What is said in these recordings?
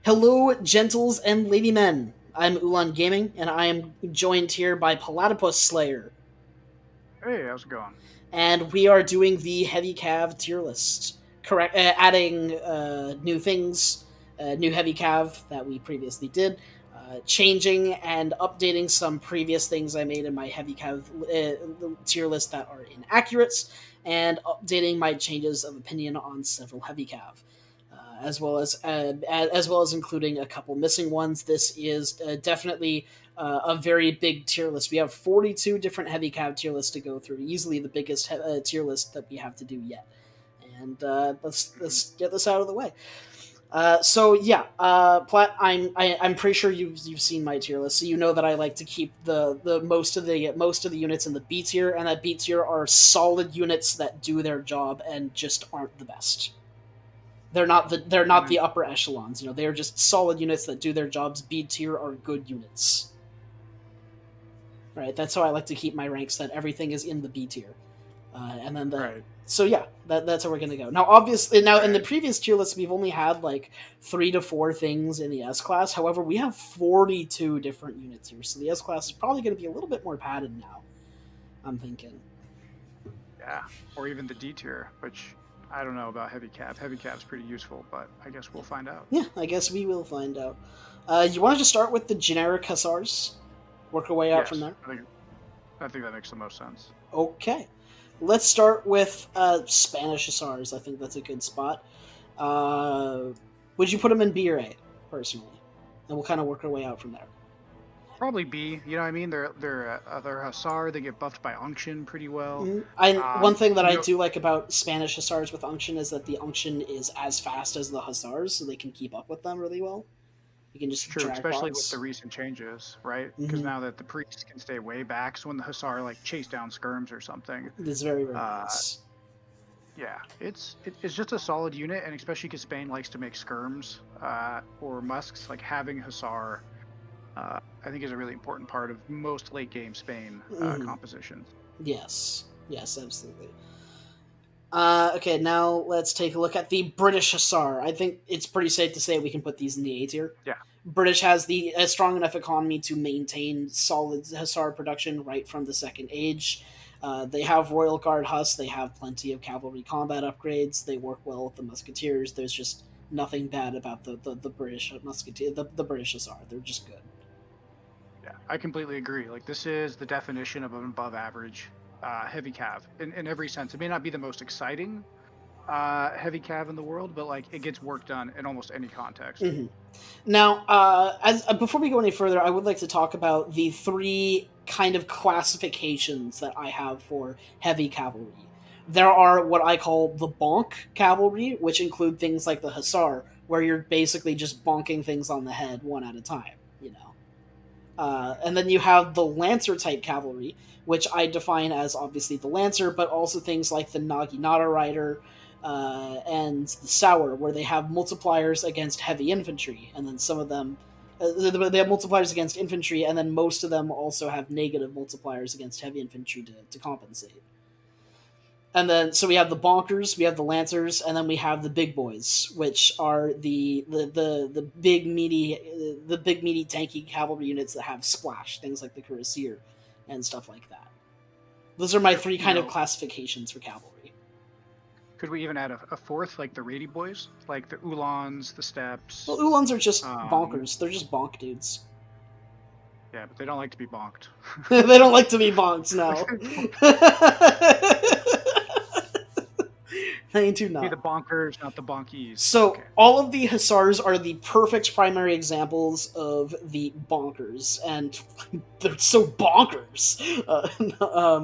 Hello, gentles and ladymen. I'm Ulan Gaming, and I am joined here by Platypus Slayer, Hey, how's it going? and we are doing the Heavy Cav tier list. Correct, adding new things, new Heavy Cav that we previously did, changing and updating some previous things I made in my Heavy Cav tier list that are inaccurate, and updating my changes of opinion on several Heavy Cav. As well as including a couple missing ones. This is definitely a very big tier list. We have 42 different heavy cav tier lists to go through. Easily the biggest tier list that we have to do yet. And let's get this out of the way. Platt, I'm pretty sure you've seen my tier list, so you know that I like to keep the most of the units in the B tier, and that B tier are solid units that do their job and just aren't the best. They're not the Mhm. upper echelons. They are just solid units that do their jobs. B tier are good units. Right. That's how I like to keep my ranks. That everything is in the B tier, and then the Right, so yeah, that's how we're gonna go. Now, obviously, now in the right. previous tier list, we've only had like 3 to 4 things in the S class. However, we have 42 different units here, so the S class is probably going to be a little bit more padded now. I'm thinking. Yeah. Or even the D tier, which I don't know about heavy cav. Heavy cav's pretty useful, but I guess we'll find out. Yeah, I guess we will find out. You want to just start with the generic Hussars, work our way out from Yes, there. I think that makes the most sense. Okay. Let's start with Spanish Hussars. I think that's a good spot. Uh, would you put them in B or A, personally? And we'll kind of work our way out from there. Probably B. You know what I mean? They're Hussar. They get buffed by unction pretty well. One thing that You I know, do like about Spanish Hussars with Unction is that the Unction is as fast as the Hussars, so they can keep up with them really well. You can it's just true, drag especially with the bots. recent changes, right? Because Mm-hmm. now that the priests can stay way back, so when the Hussar like chase down skirms or something, It's very, very uh, nice. yeah, it's just a solid unit, and especially because Spain likes to make skirms or musks. Like having Hussar, I think, is a really important part of most late game Spain Mm-hmm. compositions. Yes. Yes, absolutely. Okay, now let's take a look at the British Hussar. I think it's pretty safe to say we can put these in the A tier. Yeah, British has a strong enough economy to maintain solid Hussar production right from the Second Age. They have Royal Guard Huss. They have plenty of cavalry combat upgrades. They work well with the Musketeers. There's just nothing bad about the British Musketeer, the British Hussar. They're just good. yeah, I completely agree. Like this is the definition of an above average heavy cav in every sense. It may not be the most exciting heavy cav in the world, but like it gets work done in almost any context. Mhm. Now, as before we go any further, I would like to talk about the three kind of classifications that I have for heavy cavalry. There are what I call the bonk cavalry, which include things like the hussar, where you're basically just bonking things on the head one at a time. And then you have the lancer type cavalry, which I define as obviously the lancer, but also things like the Naginata rider and the sour, where they have multipliers against heavy infantry, and then some of them they have multipliers against infantry, and then most of them also have negative multipliers against heavy infantry to compensate. And then so we have the bonkers, we have the lancers, and then we have the big boys, which are the big meaty tanky cavalry units that have splash, things like the cuirassier and stuff like that. Those are my Yep. three You kind of know, classifications for cavalry. could we even add a fourth, like the Rady boys, like the Ulans, the Well, Steps? Uhlans are just Um, bonkers. They're just bonk dudes. yeah, but they don't like to be bonked. They don't like to be bonks, no. They do Be the not. bonkers, not the bonkies. So Okay. all of the hussars are the perfect primary examples of the bonkers, and they're so bonkers.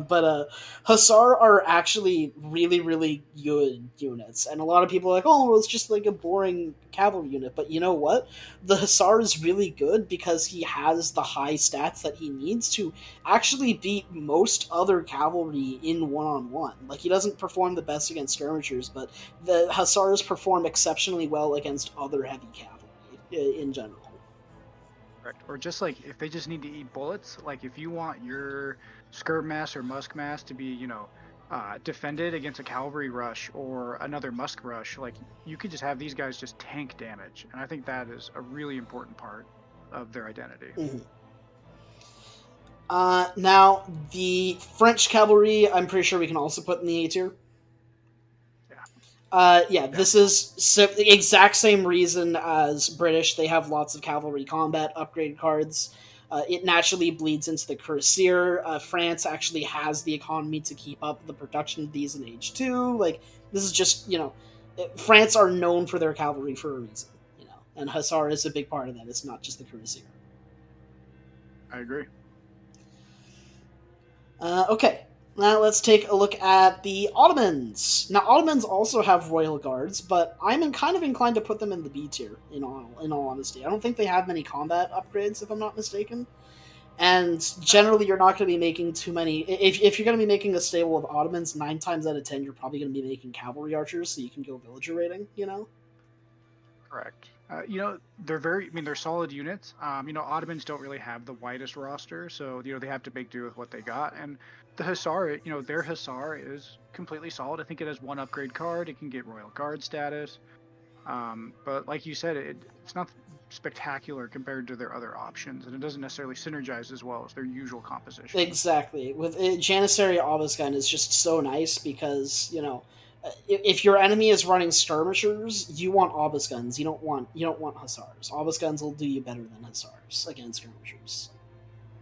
But hussar are actually really, really good units, and a lot of people are like, "Oh, well, it's just like a boring cavalry unit." But you know what? The hussar is really good because he has the high stats that he needs to actually beat most other cavalry in one-on-one. Like he doesn't perform the best against skirmishers, but the Hussars perform exceptionally well against other heavy cavalry in general. Correct. Or just like if they just need to eat bullets, like if you want your skirt mass or musk mass to be, defended against a cavalry rush or another musk rush, like you could just have these guys just tank damage, and I think that is a really important part of their identity. Mhm. Now, the French cavalry, I'm pretty sure we can also put in the A tier. Yeah, Yeah, yeah, this is the exact same reason as British. They have lots of cavalry combat upgrade cards. It naturally bleeds into the cuirassier. France actually has the economy to keep up the production of these in Age 2. Like, this is just, France are known for their cavalry for a reason, and Hussar is a big part of that. It's not just the cuirassier. I agree. Okay, now let's take a look at the Ottomans. Now, Ottomans also have royal guards, but I'm kind of inclined to put them in the B tier. In all honesty, I don't think they have many combat upgrades, if I'm not mistaken. And generally, you're not going to be making too many. If you're going to be making a stable of Ottomans, 9 times out of 10, you're probably going to be making cavalry archers, so you can go villager raiding. Correct. They're very, I mean, they're solid units. Ottomans don't really have the widest roster, so, they have to make do with what they got. And the Hussar, their Hussar is completely solid. I think it has one upgrade card. It can get Royal Guard status. But like you said, it's not spectacular compared to their other options, and it doesn't necessarily synergize as well as their usual composition. Exactly. With Janissary Obusgun is just so nice because if your enemy is running skirmishers, you want Obusguns. You don't want Hussars. Obusguns will do you better than Hussars against skirmishers.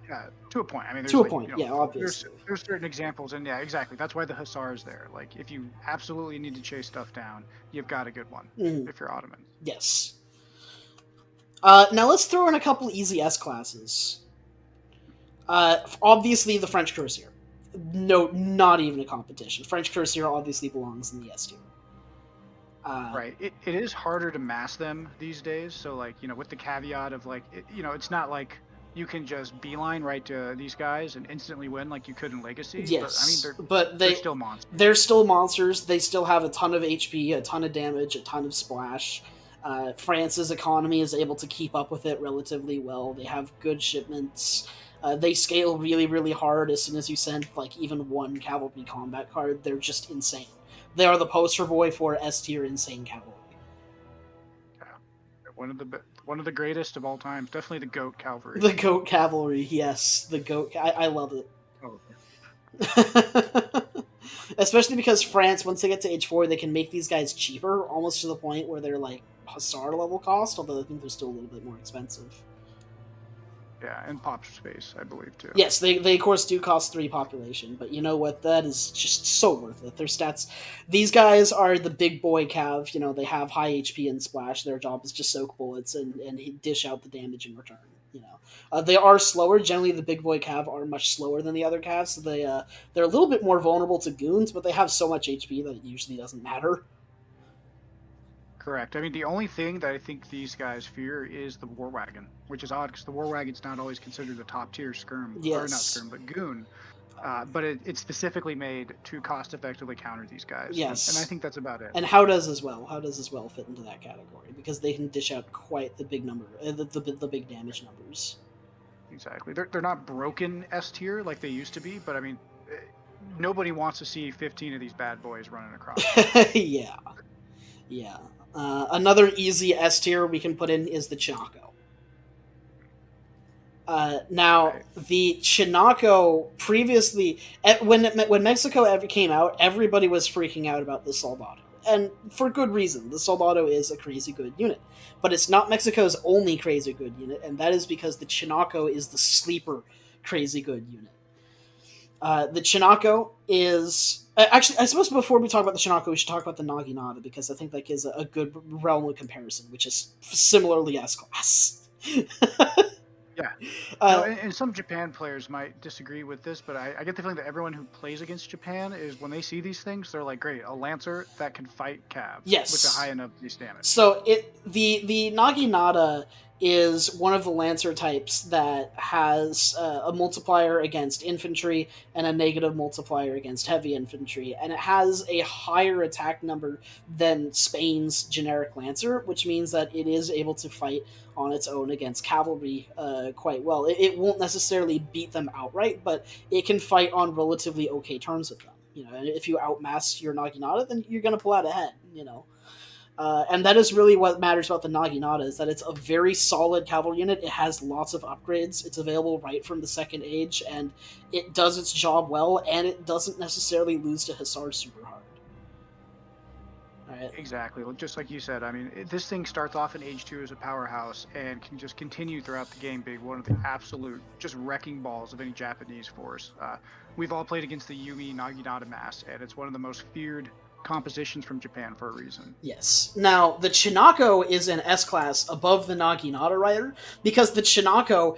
Yeah, to a point. I mean, To there's a like, point, yeah, there's obviously. there's certain examples, and yeah, exactly. That's why the Hussar is there. Like, if you absolutely need to chase stuff down, you've got a good one. Mhm. If you're Ottomans. Yes. Now let's throw in a couple easy S classes. Obviously, the French Cuirassier. No, not even a competition. French Cuirassier obviously belongs in the S tier. Uh, Right. It is harder to mass them these days. So, like, with the caveat of like, it's not like you can just beeline right to these guys and instantly win like you could in Legacy. But I mean, yes, but they're still monsters. they're still monsters. They still have a ton of HP, a ton of damage, a ton of splash. France's economy is able to keep up with it relatively well. They have good shipments. They scale really, really hard as soon as you send like even one cavalry combat card. They're just insane. They are the poster boy for S tier insane cavalry. Yeah. One of the greatest of all times. Definitely the goat cavalry. The goat cavalry, yes, the goat. I love it. Oh, Especially because France, once they get to Age 4, they can make these guys cheaper, almost to the point where they're like Hussar level cost, although I think they're still a little bit more expensive. yeah, and pop space, I believe too. Yes, they of course do cost 3 population, but you know what? That is just so worth it. Their stats, these guys are the big boy cav. They have high HP and splash. Their job is just soak bullets and dish out the damage in return. They are slower. Generally, the big boy cav are much slower than the other cavs, so they're a little bit more vulnerable to goons, but they have so much HP that it usually doesn't matter. Correct. I mean, the only thing that I think these guys fear is the war wagon, which is odd because the war wagon's not always considered a top tier skirm, or not Yes, skirm, but goon. But it's specifically made to cost effectively counter these guys, and I yes. think that's about it. And how does as well fit into that category because they can dish out quite the big number, the big damage numbers. Exactly. They're not broken S tier like they used to be, but I mean, nobody wants to see 15 of these bad boys running across. Yeah, yeah. Another easy S tier we can put in is the Chinako. Now, Right. the Chinako previously, when Mexico ever came out, everybody was freaking out about the Soldado, and for good reason. The Soldado is a crazy good unit, but it's not Mexico's only crazy good unit, and that is because the Chinako is the sleeper crazy good unit. The Chinako is actually. I suppose before we talk about the Chinako, we should talk about the Naginata because I think that gives a good realm of comparison, which is similarly S class. Yeah. No, uh, and some Japan players might disagree with this, but I get the feeling that everyone who plays against Japan is when they see these things, they're like, great, a Lancer that can fight calves with a high yes, enough base damage. so the Naginata is one of the Lancer types that has a multiplier against infantry and a negative multiplier against heavy infantry, and it has a higher attack number than Spain's generic Lancer, which means that it is able to fight on its own against cavalry quite well. It won't necessarily beat them outright, but it can fight on relatively okay terms with them. And if you outmass your Naginata, then you're going to pull out ahead. And that is really what matters about the Naginata, is that it's a very solid cavalry unit. It has lots of upgrades. It's available right from the second age, and it does its job well, and it doesn't necessarily lose to Hussar super hard. Right. Exactly. Well, just like you said, I mean, this thing starts off in age 2 as a powerhouse and can just continue throughout the game being one of the absolute just wrecking balls of any Japanese force. We've all played against the Yumi Naginata mass, and it's one of the most feared compositions from Japan for a reason. Yes. Now, the Chinako is an S-class above the Naginata Rider, because the Chinako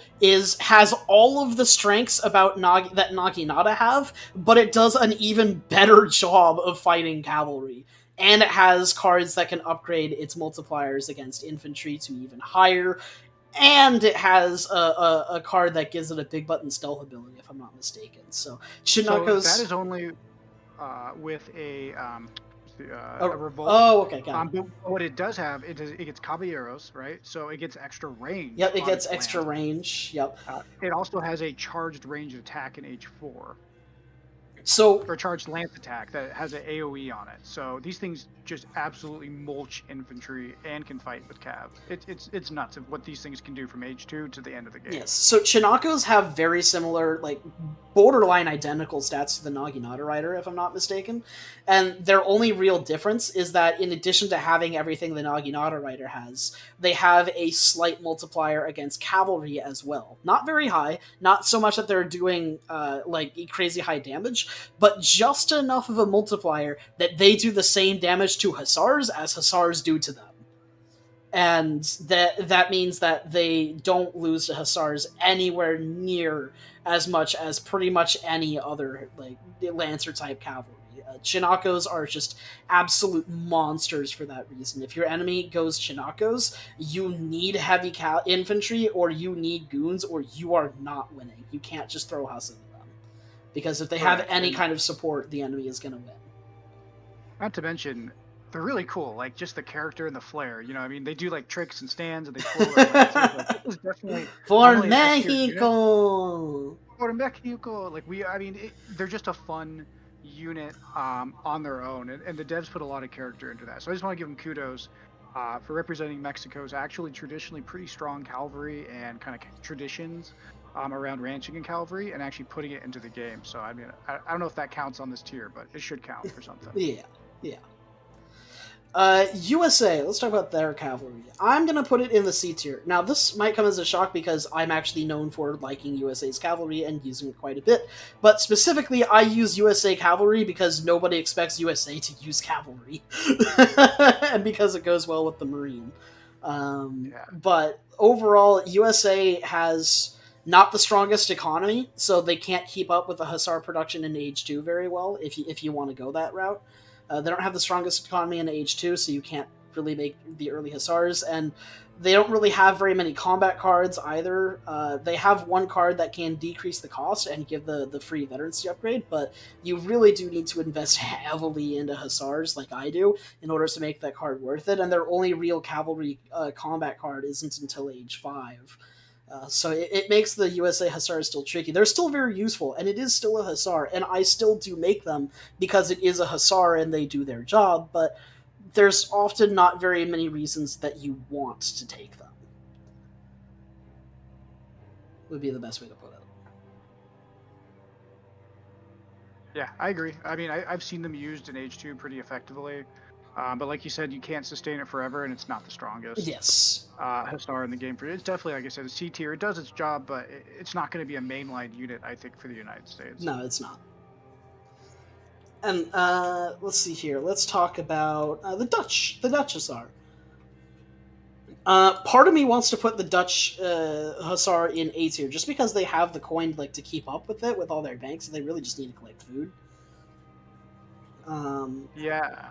has all of the strengths about that Naginata have, but it does an even better job of fighting cavalry. And it has cards that can upgrade its multipliers against infantry to even higher, and it has a card that gives it a big button stealth ability, if I'm not mistaken. So So Chinako's. that is only with a revolt. Oh, okay, got it. But what it does have, it gets caballeros, right? So it gets extra range. Yep, it on gets its extra land. range. Yep. It also has a charged range attack in H4. So, Or charged lance attack that has an AoE on it. So these things just absolutely mulch infantry and can fight with cav. It's nuts of what these things can do from age 2 to the end of the game. yes. So Chinakos have very similar, like borderline identical stats to the Naginata Rider, if I'm not mistaken. And their only real difference is that in addition to having everything the Naginata Rider has, they have a slight multiplier against cavalry as well. Not very high, not so much that they're doing like crazy high damage, but just enough of a multiplier that they do the same damage to Hussars as Hussars do to them. And that means that they don't lose to Hussars anywhere near as much as pretty much any other like Lancer type cavalry. Chinakos are just absolute monsters for that reason. If your enemy goes Chinakos, you need heavy infantry, or you need goons, or you are not winning. You can't just throw Huss into them, because if they have any kind of support, the enemy is going to win. Not to mention, they're really cool. Like just the character and the flair. I mean, they do like tricks and stands, and they pull their lances. Like, this is definitely for Mexico. For Mexico. Like they're just a fun unit on their own, and the devs put a lot of character into that. So I just want to give them kudos for representing Mexico's actually traditionally pretty strong cavalry and kind of traditions around ranching and cavalry, and actually putting it into the game. So I mean, I don't know if that counts on this tier, but it should count for something. Yeah. USA, let's talk about their cavalry. I'm going to put it in the C tier. Now, this might come as a shock because I'm actually known for liking USA's cavalry and using it quite a bit, but specifically, I use USA cavalry because nobody expects USA to use cavalry, and because it goes well with the Marine. But overall, USA has not the strongest economy, so they can't keep up with the Hussar production in Age 2 very well, if you want to go that route. They don't have the strongest economy in Age 2, so you can't really make the early Hussars, and they don't really have very many combat cards either. They have one card that can decrease the cost and give the free veterancy upgrade, but you really do need to invest heavily into Hussars, like I do, in order to make that card worth it, and their only real cavalry combat card isn't until Age 5. So it makes the USA Hussar still tricky. They're still very useful, and it is still a Hussar, and I still do make them because it is a Hussar and they do their job, but there's often not very many reasons that you want to take them. Would be the best way to put it. Yeah, I agree. I mean, I've seen them used in Age 2 pretty effectively. But like you said, you can't sustain it forever, and it's not the strongest. Yes. Hussar in the game. It's definitely, like I said, a C tier. It does its job, but it's not going to be a mainline unit, I think, for the United States. No, it's not. And let's see here. Let's talk about the Dutch Hussar. Part of me wants to put the Dutch Hussar in A tier, just because they have the coin to keep up with it with all their banks, and they really just need to collect food. Yeah.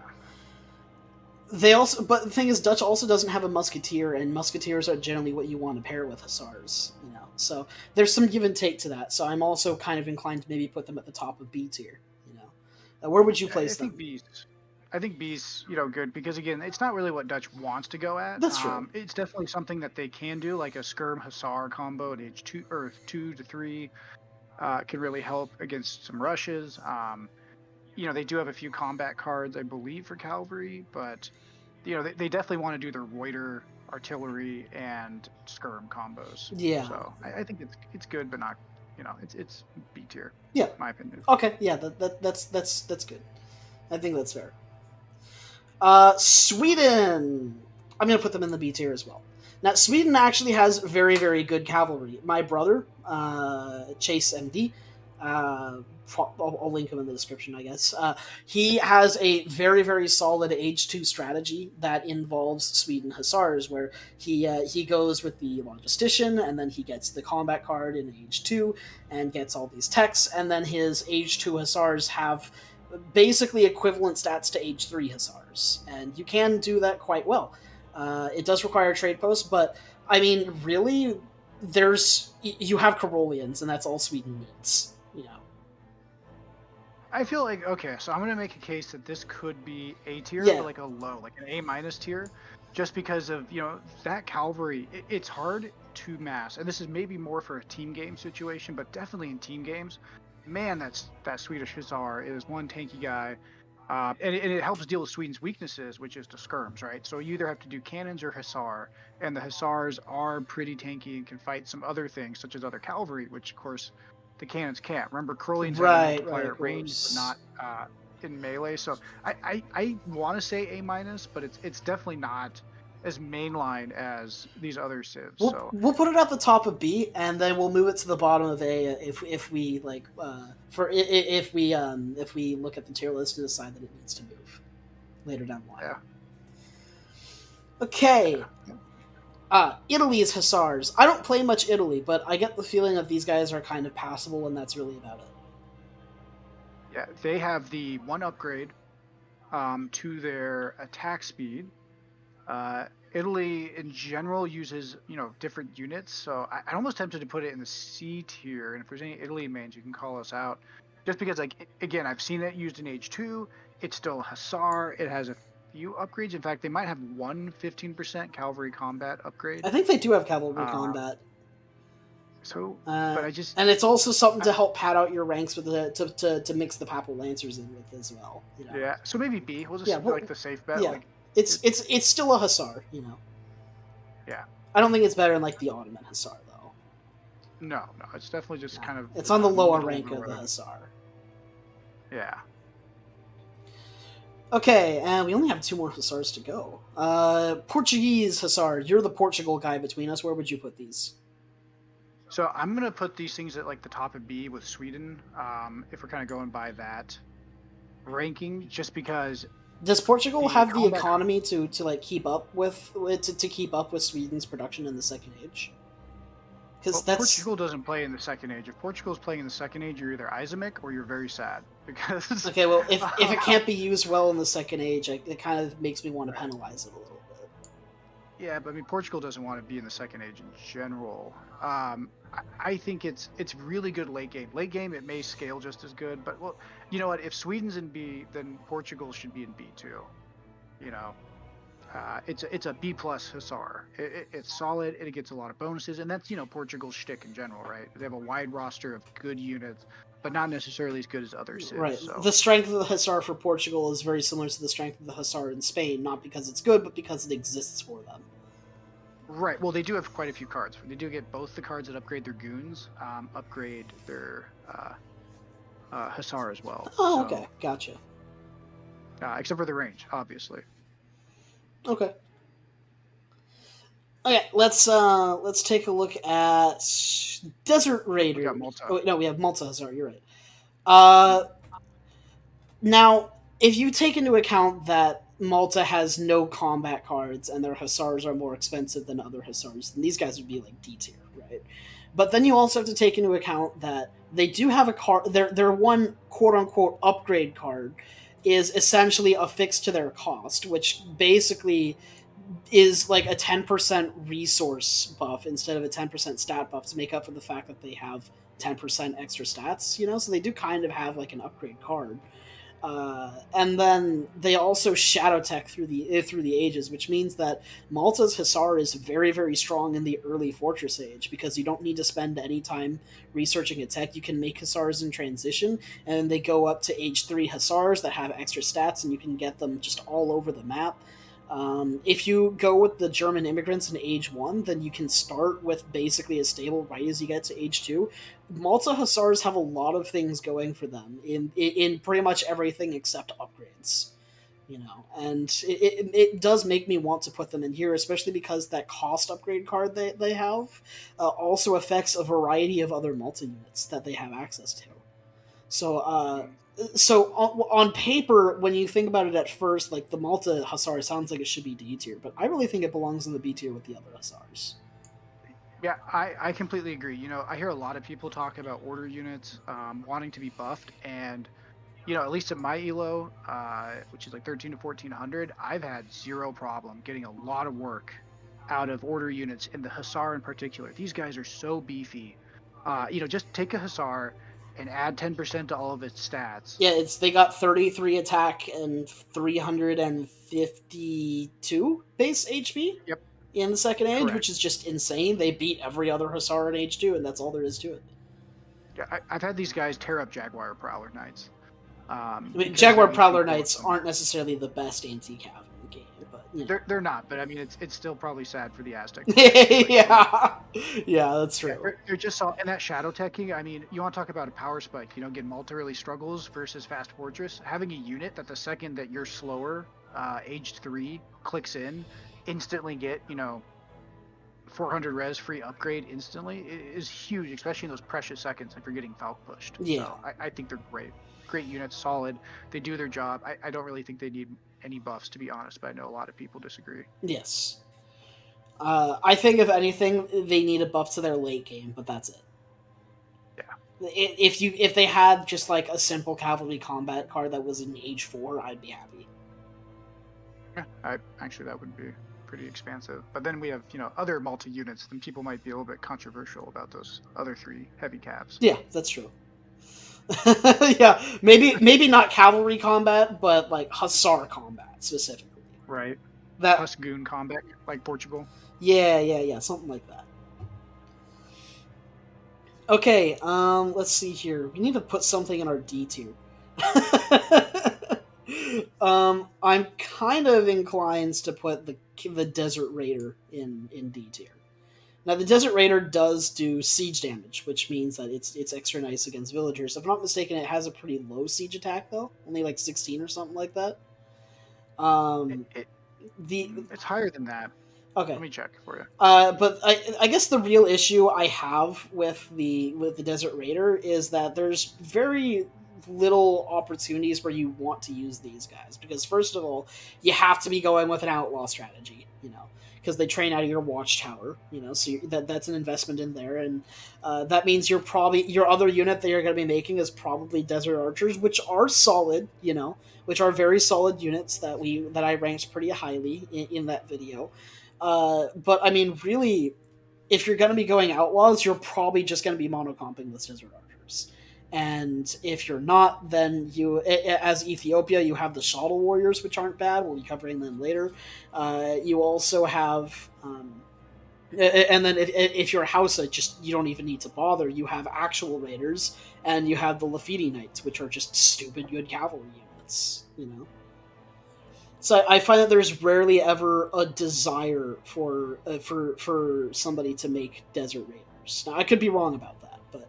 But the thing is, Dutch also doesn't have a musketeer, and musketeers are generally what you want to pair with Hussars, So there's some give and take to that. So I'm also kind of inclined to maybe put them at the top of B tier. Where would you place them? I think B's good, because again, it's not really what Dutch wants to go at. That's true. It's definitely something that they can do, like a Skirm Hussar combo at Age 2 or 2 to 3 can really help against some rushes. they do have a few combat cards, I believe, for cavalry, but they definitely want to do their Reuter, artillery, and skirm combos. Yeah. So I think it's good, but not, it's B tier, Yeah. my opinion. Okay. Yeah. That's good. I think that's fair. Sweden. I'm gonna put them in the B tier as well. Now, Sweden actually has very, very good cavalry. My brother, Chase MD, I'll link him in the description, I guess. He has a very, very solid Age 2 strategy that involves Sweden Hussars, where he goes with the Logistician, and then he gets the combat card in Age 2, and gets all these techs, and then his Age 2 Hussars have basically equivalent stats to Age 3 Hussars, and you can do that quite well. It does require a trade post, but I mean, really, you have Karolians, and that's all Sweden needs. I feel like, okay, so I'm gonna make a case that this could be A tier, Yeah. but like a low, like an A minus tier, just because of that cavalry. It's hard to mass, and this is maybe more for a team game situation, but definitely in team games, man, that Swedish Hussar is one tanky guy, and it helps deal with Sweden's weaknesses, which is the skirms, right? So you either have to do cannons or Hussar, and the Hussars are pretty tanky and can fight some other things, such as other cavalry, which of course the cannons can't. Remember, Curlians have a Right, multiplier of at range, but course. not in melee. So I want to say A minus, but it's definitely not as mainline as these other civs. We'll So we'll put it at the top of B, and then we'll move it to the bottom of A if we like if we look at the tier list and decide that it needs to move later down the line. yeah, Okay. yeah, Italy's Hussars. I don't play much Italy, but I get the feeling that these guys are kind of passable, and that's really about it. yeah. They have the one upgrade to their attack speed. Italy in general uses different units, so I'm almost tempted to put it in the C tier. And if there's any Italy mains, you can call us out, just because like again, I've seen it used in Age 2. It's still Hussar. It has a few upgrades. In fact, they might have one 15% cavalry combat upgrade. I think they do have cavalry Uh, combat. so, Uh, but I just and it's also something I, to help pad out your ranks with to mix the Papal Lancers in with as well. yeah. So maybe B. We'll Yeah, just do well, like the safe bet. yeah. Like It's it, it's it's still a Hussar. yeah. I don't think it's better than like the Ottoman Hussar though. No, no. It's definitely just No. kind of It's on the lower middle of rank the of the road. Hussar. Yeah. Okay, and we only have 2 more Hussars to go. Portuguese Hussar. You're the Portugal guy between us. Where would you put these? So I'm gonna put these things at like the top of B with Sweden, if we're kind of going by that ranking, just because Does Portugal the have the combat. economy to like keep up with to keep up with Sweden's production in the Second Age? Because Well, that's Portugal doesn't play in the Second Age. If Portugal's playing in the Second Age, you're either Islamic or you're very sad because. okay. Well, if it can't be used well in the Second Age, it kind of makes me want to Right. penalize it a little bit. Yeah, but I mean, Portugal doesn't want to be in the Second Age in general. I think it's really good late game. Late game, it may scale just as good, but well, you know what? If Sweden's in B, then Portugal should be in B too. You know, it's a B plus Hussar. It's solid. It gets a lot of bonuses, and that's Portugal's shtick in general, right? They have a wide roster of good units, but not necessarily as good as other civs. Right. So The strength of the Hussar for Portugal is very similar to the strength of the Hussar in Spain, not because it's good, but because it exists for them. right. Well, they do have quite a few cards. They do get both the cards that upgrade their goons, upgrade their Hussar as well. Oh, So, okay, gotcha. except for the range, obviously. Okay. Okay, let's take a look at Desert We Raiders. got Malta. Oh, wait, no, we have Malta Hussar. You're right. Uh, Now, if you take into account that Malta has no combat cards and their Hussars are more expensive than other Hussars, then these guys would be like D tier, right? But then you also have to take into account that they do have a card. Their one quote unquote upgrade card is essentially affixed to their cost, which basically is like a 10% resource buff instead of a 10% stat buff to make up for the fact that they have 10% extra stats. So they do kind of have like an upgrade card. And then they also shadow tech through the ages, which means that Malta's Hussar is very very strong in the early Fortress Age because you don't need to spend any time researching a tech. You can make Hussars in transition, and they go up to Age 3 Hussars that have extra stats, and you can get them just all over the map. If you go with the German immigrants in Age 1, then you can start with basically a stable right as you get to Age 2. Malta Hussars have a lot of things going for them in pretty much everything except upgrades. And it does make me want to put them in here, especially because that cost upgrade card they have also affects a variety of other Malta units that they have access to. So, Mm. on paper, when you think about it at first, like the Malta Hussar sounds like it should be D tier, but I really think it belongs in the B tier with the other Hussars. Yeah, I completely agree. I hear a lot of people talk about order units wanting to be buffed, and at least in my elo, which is like 13 to 1400, I've had zero problem getting a lot of work out of order units, and the Hussar in particular. These guys are so beefy. Just take a Hussar and add 10% to all of its stats. Yeah, they got 33 attack and 352 base HP Yep, in the second age, which correct. is just insane. They beat every other Hussar in Age 2, and that's all there is to it. Yeah, I've had these guys tear up Jaguar Prowler Knights I mean, because Jaguar their HP Prowler pool is Knights so aren't good. necessarily the best anti-cav in the game, but They're not, but I mean it's still probably sad for the Aztec players. Like yeah, yeah, that's yeah, true. they're just all and that shadow teching. I mean, you want to talk about a power spike? Get Malta really struggles versus Fast Fortress. Having a unit that the second that you're slower, aged 3 clicks in, instantly get 400 res free upgrade instantly is huge, especially in those precious seconds if you're getting Falc pushed. Yeah. So I think they're great units, solid. They do their job. I don't really think they need any buffs to be honest, but I know a lot of people disagree. Yes. I think if anything, they need a buff to their late game, but that's it. Yeah. If they had just like a simple cavalry combat card that was in Age 4, I'd be happy. Yeah, actually that would be pretty expansive. But then we have other multi units, then people might be a little bit controversial about those other three heavy calves. Yeah, that's true. Yeah, maybe not cavalry combat, but like Hussar combat specifically. Right. That Husgoon combat like Portugal. yeah, something like that. Okay, let's see here. We need to put something in our D tier. I'm kind of inclined to put the Desert Raider in D tier. Now the Desert Raider does do siege damage, which means that it's extra nice against villagers. If I'm not mistaken, it has a pretty low siege attack though, only like 16 or something like that. It, Um, it the it's higher than that. Let Okay, me check for you. but I guess the real issue I have with the Desert Raider is that there's very little opportunities where you want to use these guys because first of all, you have to be going with an outlaw strategy, because they train out of your watchtower, so that's an investment in there, and that means your other unit that you're going to be making is probably Desert Archers, which are solid, which are very solid units that I ranked pretty highly in that video. But I mean, really, if you're going to be going outlaws, you're probably just going to be monocomping with Desert Archers. And if you're not, then as Ethiopia, you have the Shuttle Warriors, which aren't bad. We'll be covering them later. You also have, and then if you're a Hausa, just you don't even need to bother. You have actual Raiders, and you have the Lafiti Knights, which are just stupid good cavalry units. So I find that there's rarely ever a desire for somebody to make Desert Raiders. Now I could be wrong about that, but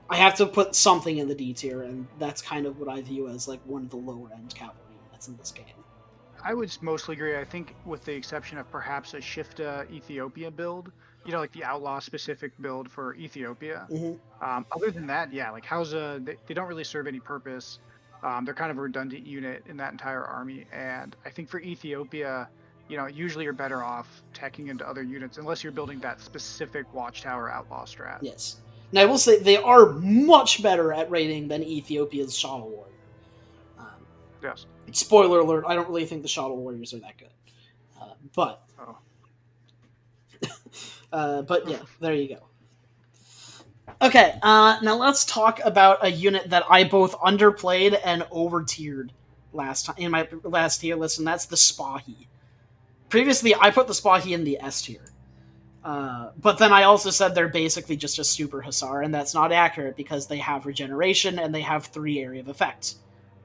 I have to put something in the D tier, and that's kind of what I view as like one of the lower end cavalry units in this game. I would mostly agree. I think with the exception of perhaps a Shifta Ethiopia build, like the outlaw specific build for Ethiopia. Mm-hmm. Other than that, yeah, like Hausa, they don't really serve any purpose. They're kind of a redundant unit in that entire army. And I think for Ethiopia, usually you're better off teching into other units unless you're building that specific Watchtower outlaw strat. Yes. Now I will say they are much better at raiding than Ethiopia's Shuttle Warrior. Um, Yes. Spoiler alert: I don't really think the Shuttle Warriors are that good, but Oh. but yeah, there you go. Okay, now let's talk about a unit that I both underplayed and over tiered last time in my last tier list, and that's the Spahi. Previously, I put the Spahi in the S tier. But then I also said they're basically just a super Hussar, and that's not accurate because they have regeneration and they have 3 area of effect.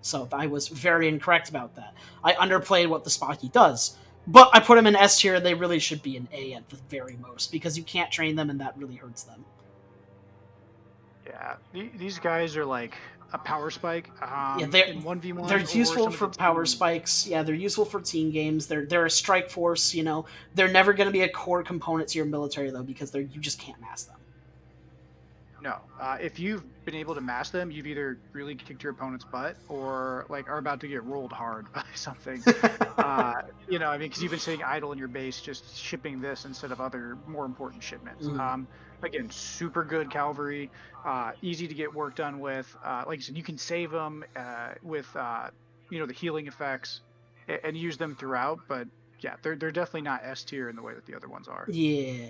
So I was very incorrect about that. I underplayed what the Spahi does. But I put them in S tier, and they really should be in A at the very most, because you can't train them and that really hurts them. Yeah, these guys are like a power spike Yeah, in 1v1 they're or useful some of for the power team. spikes. Yeah, they're useful for team games. They're a strike force. They're never going to be a core component to your military though, because you just can't mass them. No, if you've been able to mass them, you've either really kicked your opponent's butt or like are about to get rolled hard by something. Uh, I mean, because you've been sitting idle in your base, just shipping this instead of other more important shipments. Mm. Again, super good cavalry, easy to get work done with. Like you said, you can save them with the healing effects and use them throughout. But yeah, they're definitely not S tier in the way that the other ones are. Yeah.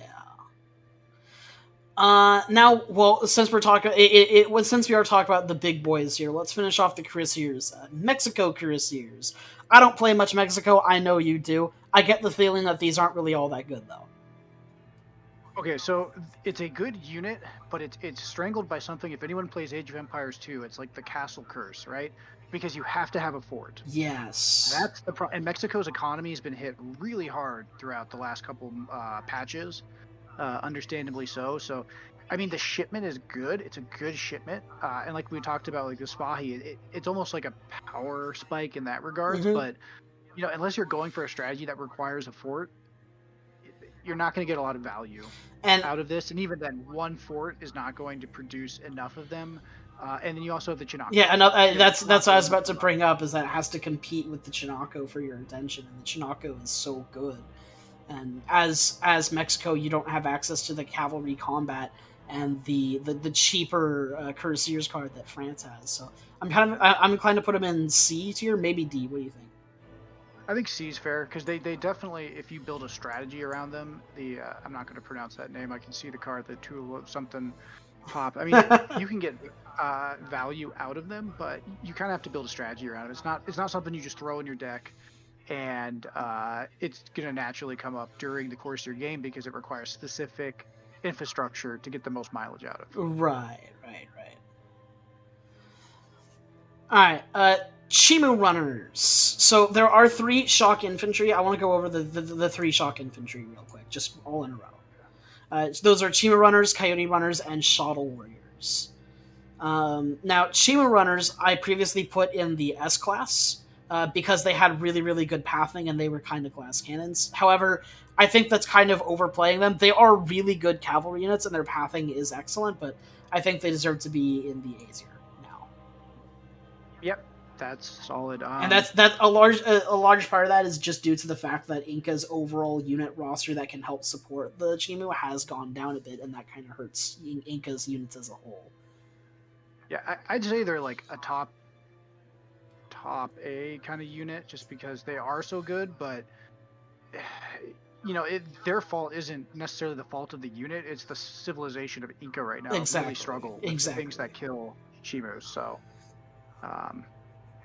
Now, well, since we're talking, since we are talking about the big boys here, let's finish off the cuirassiers. Mexico cuirassiers. I don't play much Mexico. I know you do. I get the feeling that these aren't really all that good, though. Okay, so it's a good unit, but it's strangled by something. If anyone plays Age of Empires 2, it's like the castle curse, right? Because you have to have a fort. Yes. That's the problem. And Mexico's economy has been hit really hard throughout the last couple patches, understandably so. So, I mean, the shipment is good. It's a good shipment, and like we talked about, like the Spahi, it's almost like a power spike in that regards. Mm-hmm. But unless you're going for a strategy that requires a fort, you're not going to get a lot of value And out of this. And even then, one fort is not going to produce enough of them. And then you also have the yeah, Chinako. another, The that's what I Chinako was eats about to them up. bring up, is that it has to compete with the Chinako for your attention, and the Chinako is so good. And as Mexico, you don't have access to the cavalry combat and the cheaper cuirassiers card that France has. So I'm inclined to put them in C tier, maybe D. What do you think? I think C is fair because they definitely, if you build a strategy around them, I'm not going to pronounce that name. I can see the card, the tool of something top. I mean, you can get value out of them, but you kind of have to build a strategy around it. It's not something you just throw in your deck and it's going to naturally come up during the course of your game because it requires specific infrastructure to get the most mileage out of. Right, right, right. All right, Chimu runners. So there are 3 shock infantry. I want to go over the 3 shock infantry real quick, just all in a row. Those are Chima runners, Coyote runners, and Shottle warriors. Now, Chima runners, I previously put in the S class because they had really, really good pathing and they were kind of glass cannons. However, I think that's kind of overplaying them. They are really good cavalry units and their pathing is excellent, but I think they deserve to be in the A tier now. Yep, that's solid. And that's a large part of that is just due to the fact that Inca's overall unit roster that can help support the Chimu has gone down a bit, and that kind of hurts Inca's units as a whole. Yeah, I'd say they're like a top A kind of unit just because they are so good, but their fault isn't necessarily the fault of the unit. It's the civilization of Inca right now really Exactly, struggle with the things exactly. that kill Chimus. So, um,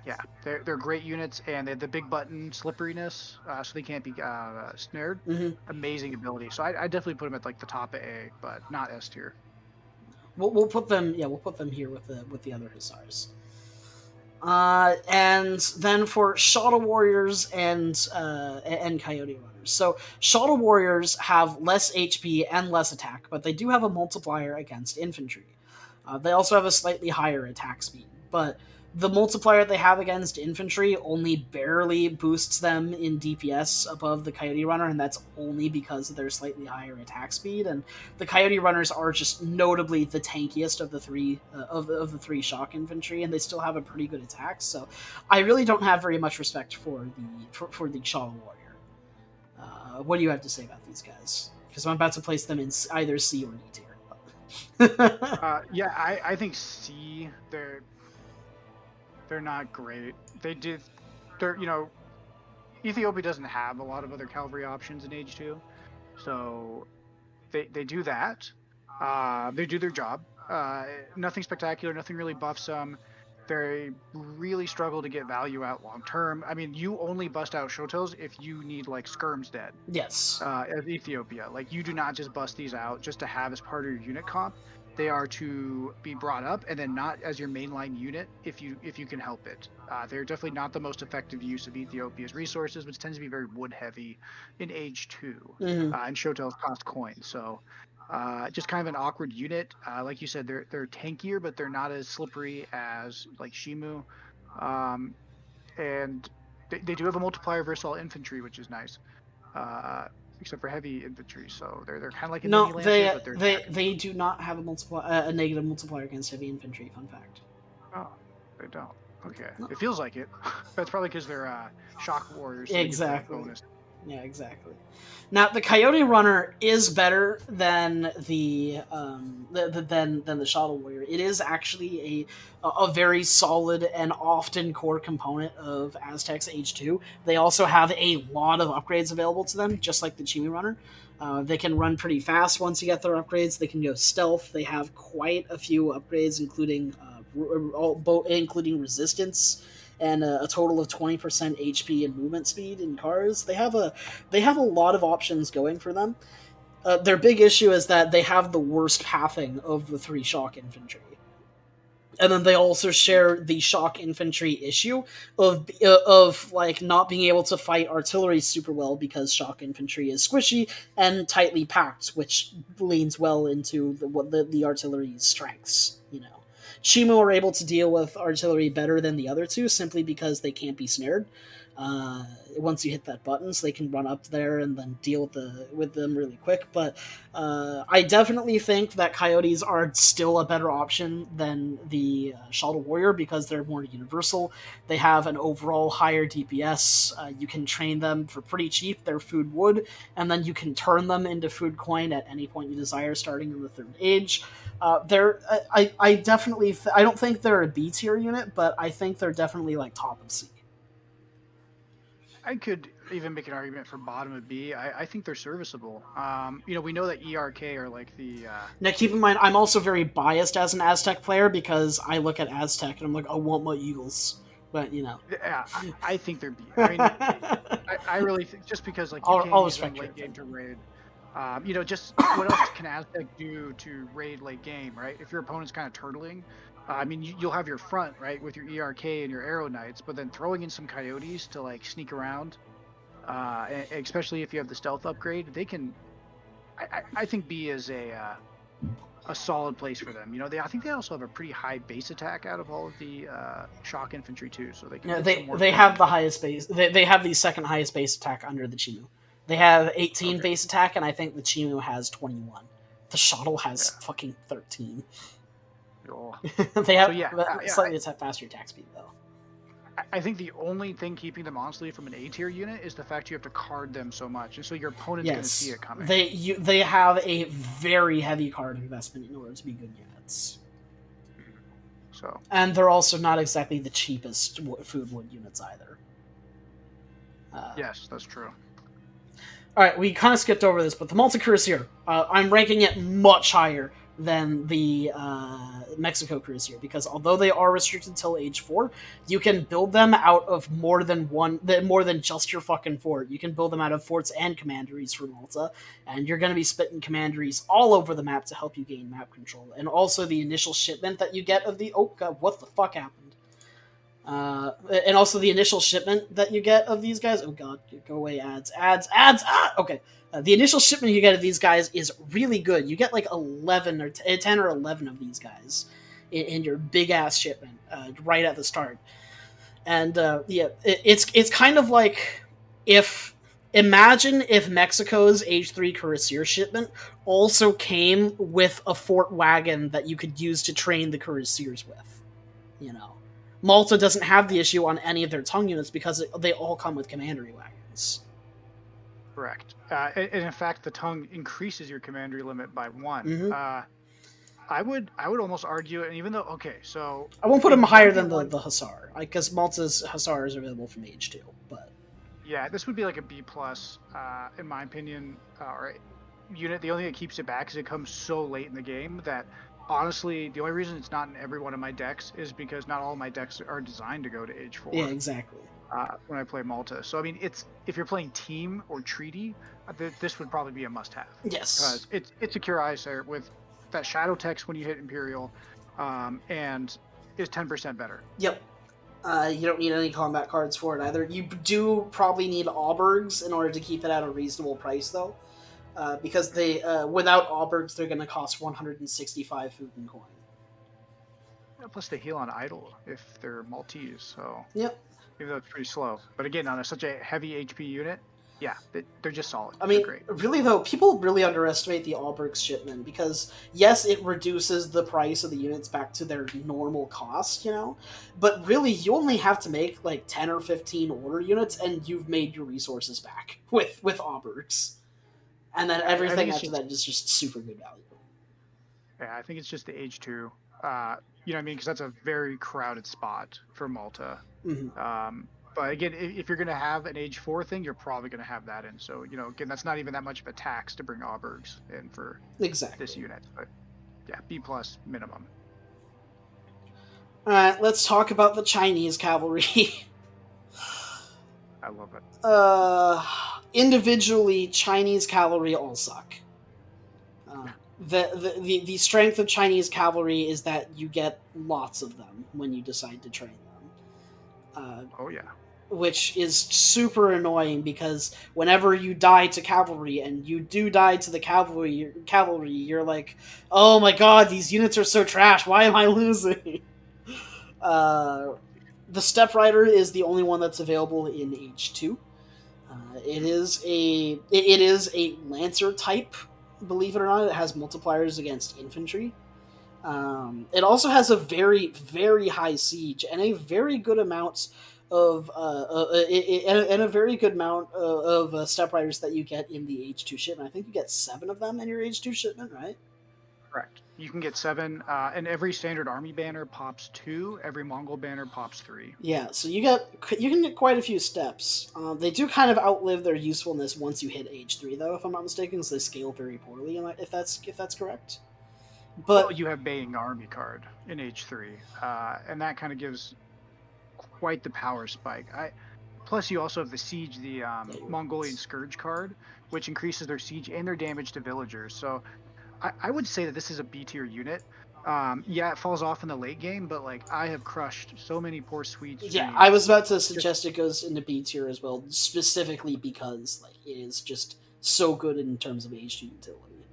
yeah, they're great units, and they have the big button slipperiness, so they can't be snared. Hmm. Amazing ability. So I definitely put them at like the top of A, but not S tier. We'll put them. Yeah, we'll put them here with the other hussars. And then for Shottle Warriors and Coyote Runners. So Shottle Warriors have less HP and less attack, but they do have a multiplier against infantry. They also have a slightly higher attack speed, but the multiplier they have against infantry only barely boosts them in DPS above the Coyote Runner, and that's only because of their slightly higher attack speed. And the Coyote Runners are just notably the tankiest of the three of the 3 shock infantry, and they still have a pretty good attack. So I really don't have very much respect for the Shaw Warrior. What do you have to say about these guys? Because I'm about to place them in either C or D tier. Yeah, I think C. They're not great. They're Ethiopia doesn't have a lot of other cavalry options in Age 2, so they do that. They do their job. Nothing spectacular. Nothing really buffs them. they really struggle to get value out long term. I mean, you only bust out Shotos if you need like skirms dead. Yes. As Ethiopia. Like you do not just bust these out just to have as part of your unit comp. They are to be brought up and then not as your mainline unit if you can help it. They're definitely not the most effective use of Ethiopia's resources, which tends to be very wood heavy in Age 2. Hmm. And Shotels cost coins. So just kind of an awkward unit. Like you said, they're tankier, but they're not as slippery as like Shimu. Um, and they do have a multiplier versus all infantry, which is nice. Uh, except for heavy infantry. So they're kind of like a mini No, lancers, but they're attacking. they do not have a negative multiplier against heavy infantry. Fun fact. Oh, they don't. Okay, No. it feels like it. That's probably because they're shock warriors, so they get the Exactly. bonus. Yeah, exactly. Now the Coyote Runner is better than than the Shuttle Warrior. It is actually a very solid and often core component of Aztec's H2. They also have a lot of upgrades available to them, just like the Chibi Runner. They can run pretty fast once you get their upgrades. They can go stealth. They have quite a few upgrades, including resistance and a total of 20% HP and movement speed in cars. They have a lot of options going for them. Their big issue is that they have the worst pathing of the three shock infantry. And then they also share the shock infantry issue of like not being able to fight artillery super well because shock infantry is squishy and tightly packed, which leans well into the artillery's strengths. Shimo are able to deal with artillery better than the other two simply because they can't be snared. Once you hit that button, so they can run up there and then deal with them really quick. But I definitely think that Coyotes are still a better option than the Shuttle Warrior because they're more universal. They have an overall higher DPS. You can train them for pretty cheap. They're food wood, and then you can turn them into food coin at any point you desire, starting in the third age. I definitely I don't think they're a B tier unit, but I think they're definitely like top of C. I could even make an argument for bottom of B. I think they're serviceable. We know that ERK are like the Now, keep in mind, I'm also very biased as an Aztec player because I look at Aztec and I'm like, I want my Eagles, but yeah. I think they're B. I mean, I really think just because like you can I'll use them respect your late game opinion. to raid. Just what else can Aztec do to raid late game, right? If your opponent's kind of turtling, I mean, you'll have your front, right, with your ERK and your Arrow Knights, but then throwing in some Coyotes to like sneak around, especially if you have the stealth upgrade, they can. I think B is a solid place for them. I think they also have a pretty high base attack out of all of the shock infantry too, so they can Yeah, get some they more. they have the highest base. They have the second highest base attack under the Chimu. They have 18 Okay. base attack, and I think the Chimu has 21. The Shuttle has Yeah. fucking 13. Cool. They So have yeah, slightly faster attack speed though. I think the only thing keeping them honestly from an A tier unit is the fact you have to card them so much, and so your opponent's going to see Yes, it coming. they have a very heavy card investment in order to be good units. So And they're also not exactly the cheapest food wood units either. yes, that's true. All right, we kind of skipped over this, but the Malta Cuirassier, I'm ranking it much higher than the Mexico Cuirassier because although they are restricted till age 4, you can build them out of more than just your fucking fort. You can build them out of forts and commanderies for Malta, and you're going to be spitting commanderies all over the map to help you gain map control. And also the initial shipment that you get of the oh god, what the fuck happened? And also the initial shipment that you get of these guys. Oh god, go away ads. Okay. The initial shipment you get of these guys is really good. You get like 11 or 10 or 11 of these guys in your big ass shipment right at the start. And it's kind of like if imagine if Mexico's H3 Cuirassier shipment also came with a fort wagon that you could use to train the Cuirassiers with. Malta doesn't have the issue on any of their tongue units because they all come with commandery wagons. Correct. And in fact, the tongue increases your commandery limit by 1. Mm-hmm. I would almost argue, and even though so I won't put them higher than the Hussar because Malta's Hussar is available from age 2, but yeah, this would be like a B plus in my opinion. Or unit. The only thing that keeps it back is it comes so late in the game that honestly, the only reason it's not in every one of my decks is because not all of my decks are designed to go to age Yeah, 4 exactly. when I play Malta. So I mean, it's if you're playing team or treaty, this would probably be a must-have Yes. because it's a Cure Eyesire with that shadow text when you hit Imperial, and is 10% better. Yep. You don't need any combat cards for it either. You do probably need Aubergs in order to keep it at a reasonable price, though, because they without Aubergs they're going to cost 165 food and coin. Plus, they heal on idle if they're Maltese, so Yep. even though it's pretty slow. But again, on such a heavy HP unit, yeah, they're just solid. I They're mean, great. really though, people really underestimate the Auberg shipment because yes, it reduces the price of the units back to their normal cost, but really you only have to make like 10 or 15 order units and you've made your resources back with Aubergs. And then I everything think it's after just that is just super good value. yeah, I think it's just the H2. You know what I mean? Because that's a very crowded spot for Malta. Hmm. But again, if you're going to have an age 4 thing, you're probably going to have that in. So, again, that's not even that much of a tax to bring Aubergs in for this Exactly. unit. But yeah, B plus minimum. All right, let's talk about the Chinese cavalry. I love it. uh, Individually, Chinese cavalry all suck. Uh, Yeah. the strength of Chinese cavalry is that you get lots of them when you decide to train them, Oh, yeah. which is super annoying because whenever you die to cavalry and you do die to the cavalry, you're like, oh my god, these units are so trash. Why am I losing? Uh, the Step Rider is the only one that's available in H2. It is a Lancer type, believe it or not. It has multipliers against infantry. It also has a very, very high siege and a very good amount of and a very good amount of step riders that you get in the H2 shipment. I think you get 7 of them in your H2 shipment, right? Correct. You can get 7, and every standard army banner pops 2. Every Mongol banner pops 3. Yeah, so you can get quite a few steps. They do kind of outlive their usefulness once you hit H3, though, if I'm not mistaken, so they scale very poorly. If that's correct. Well, But you have Baying Army card in H3, and that kind of gives quite the power spike. Plus you also have the siege, the yeah, you're Mongolian right. Scourge card, which increases their siege and their damage to villagers. So I would say that this is a B tier unit. Yeah, it falls off in the late game, but like I have crushed so many poor sweet Yeah, I was streams. about to Just suggest it goes into B tier as well, specifically because like it is just so good in terms of H2 utility.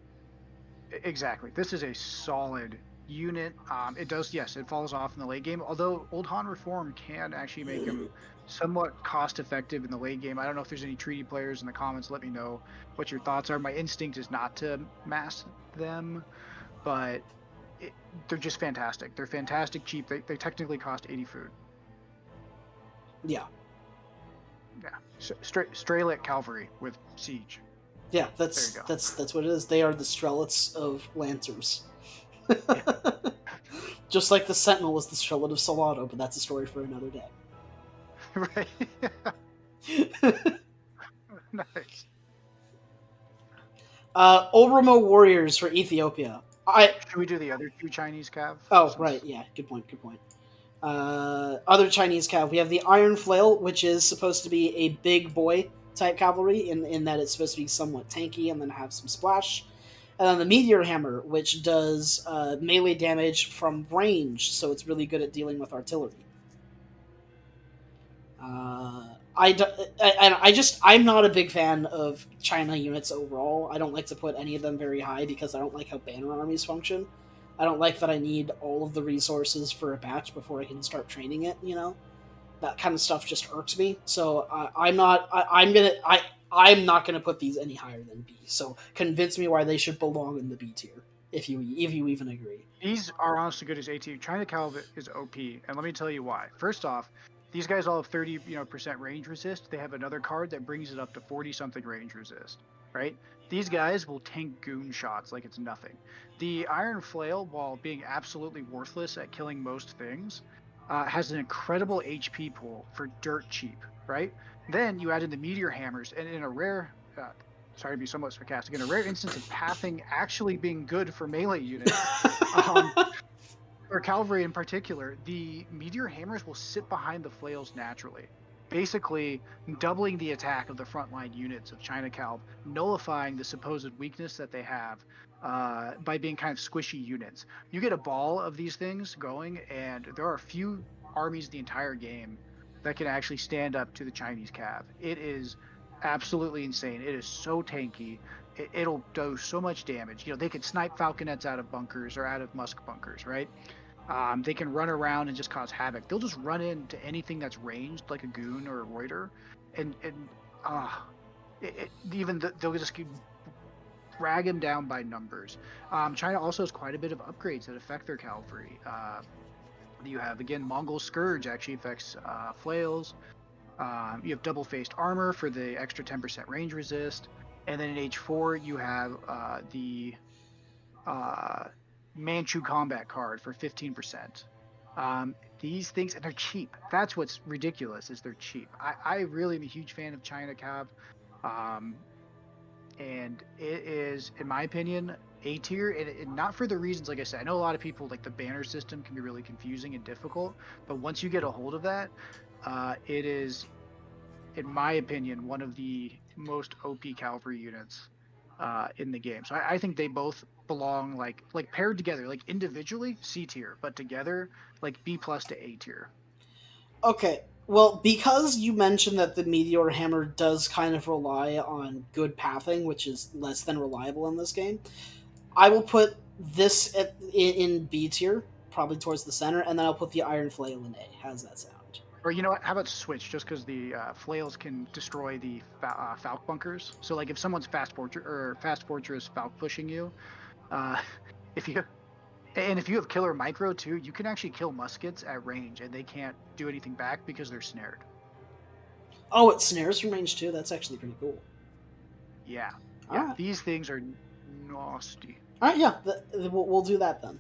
exactly, this is a solid unit. It does, yes, it falls off in the late game. Although Old Han Reform can actually make him somewhat cost effective in the late game. I don't know if there's any treaty players in the comments. Let me know what your thoughts are. My instinct is not to mass them, but it, they're just fantastic. They're fantastic cheap. They technically cost 80 food. Yeah, Yeah, Straylet Cavalry with Siege. yeah, There you that's go. that's that's what it is. They are the Strelets of Lancers. Yeah, Just like the Sentinel was the Strellet of Salado, but that's a story for another day. right. Nice. Oromo Warriors for Ethiopia. Should we do the other two Chinese cav? Oh, right, Since yeah, good point, good point. Other Chinese cav. We have the Iron Flail, which is supposed to be a big boy type cavalry in that it's supposed to be somewhat tanky and then have some splash. And then the Meteor Hammer, which does melee damage from range, so it's really good at dealing with artillery. I'm not a big fan of China units overall. I don't like to put any of them very high because I don't like how banner armies function. I don't like that I need all of the resources for a batch before I can start training it. That kind of stuff just irks me. So I'm not gonna put these any higher than B. So convince me why they should belong in the B tier, if you even agree. these are honestly good as AT. China Cav is OP, and let me tell you why. First off, these guys all have 30 percent range resist. They have another card that brings it up to 40 something range resist. Right? These guys will tank goon shots like it's nothing. The Iron Flail, while being absolutely worthless at killing most things, has an incredible HP pool for dirt cheap. Right? Then you add in the meteor hammers, and in a rare sorry to be somewhat sarcastic, in a rare instance of pathing actually being good for melee units, um, or cavalry in particular, the meteor hammers will sit behind the flails naturally, basically doubling the attack of the frontline units of China Calv, nullifying the supposed weakness that they have by being kind of squishy units. You get a ball of these things going, and there are a few armies the entire game that can actually stand up to the Chinese Cav. It is absolutely insane. It is so tanky. It'll do so much damage. You know, they could snipe falconets out of bunkers or out of musk bunkers, right? They can run around and just cause havoc. They'll just run into anything that's ranged, like a goon or a Reuter, and uh, they'll just drag him down by numbers. China also has quite a bit of upgrades that affect their cavalry. You have again Mongol Scourge actually affects flails. You have double faced armor for the extra 10% range resist, and then in H4 you have the uh, Manchu combat card for 15%. These things, and they're cheap. That's what's ridiculous, is they're cheap. I really am a huge fan of China Cav. Um, and it is, in my opinion, A tier, and not for the reasons, like I said. I know a lot of people like the banner system can be really confusing and difficult, but once you get a hold of that, it is, in my opinion, one of the most OP cavalry units in the game. So I think they both belong like paired together, like individually C tier, but together like B plus to A tier. Okay, well, because you mentioned that the Meteor Hammer does kind of rely on good pathing, which is less than reliable in this game, I will put this in B tier, probably towards the center, and then I'll put the Iron Flail in A. How's that sound? Or you know what? How about switch? Just because the flails can destroy the falc bunkers. So like if someone's fast fortress falc pushing you, uh, if you if you have killer micro too, you can actually kill muskets at range, and they can't do anything back because they're snared. Oh, it snares from range too. That's actually pretty cool. Yeah, All yeah. right, These things are nasty. all right, yeah, we'll do that then.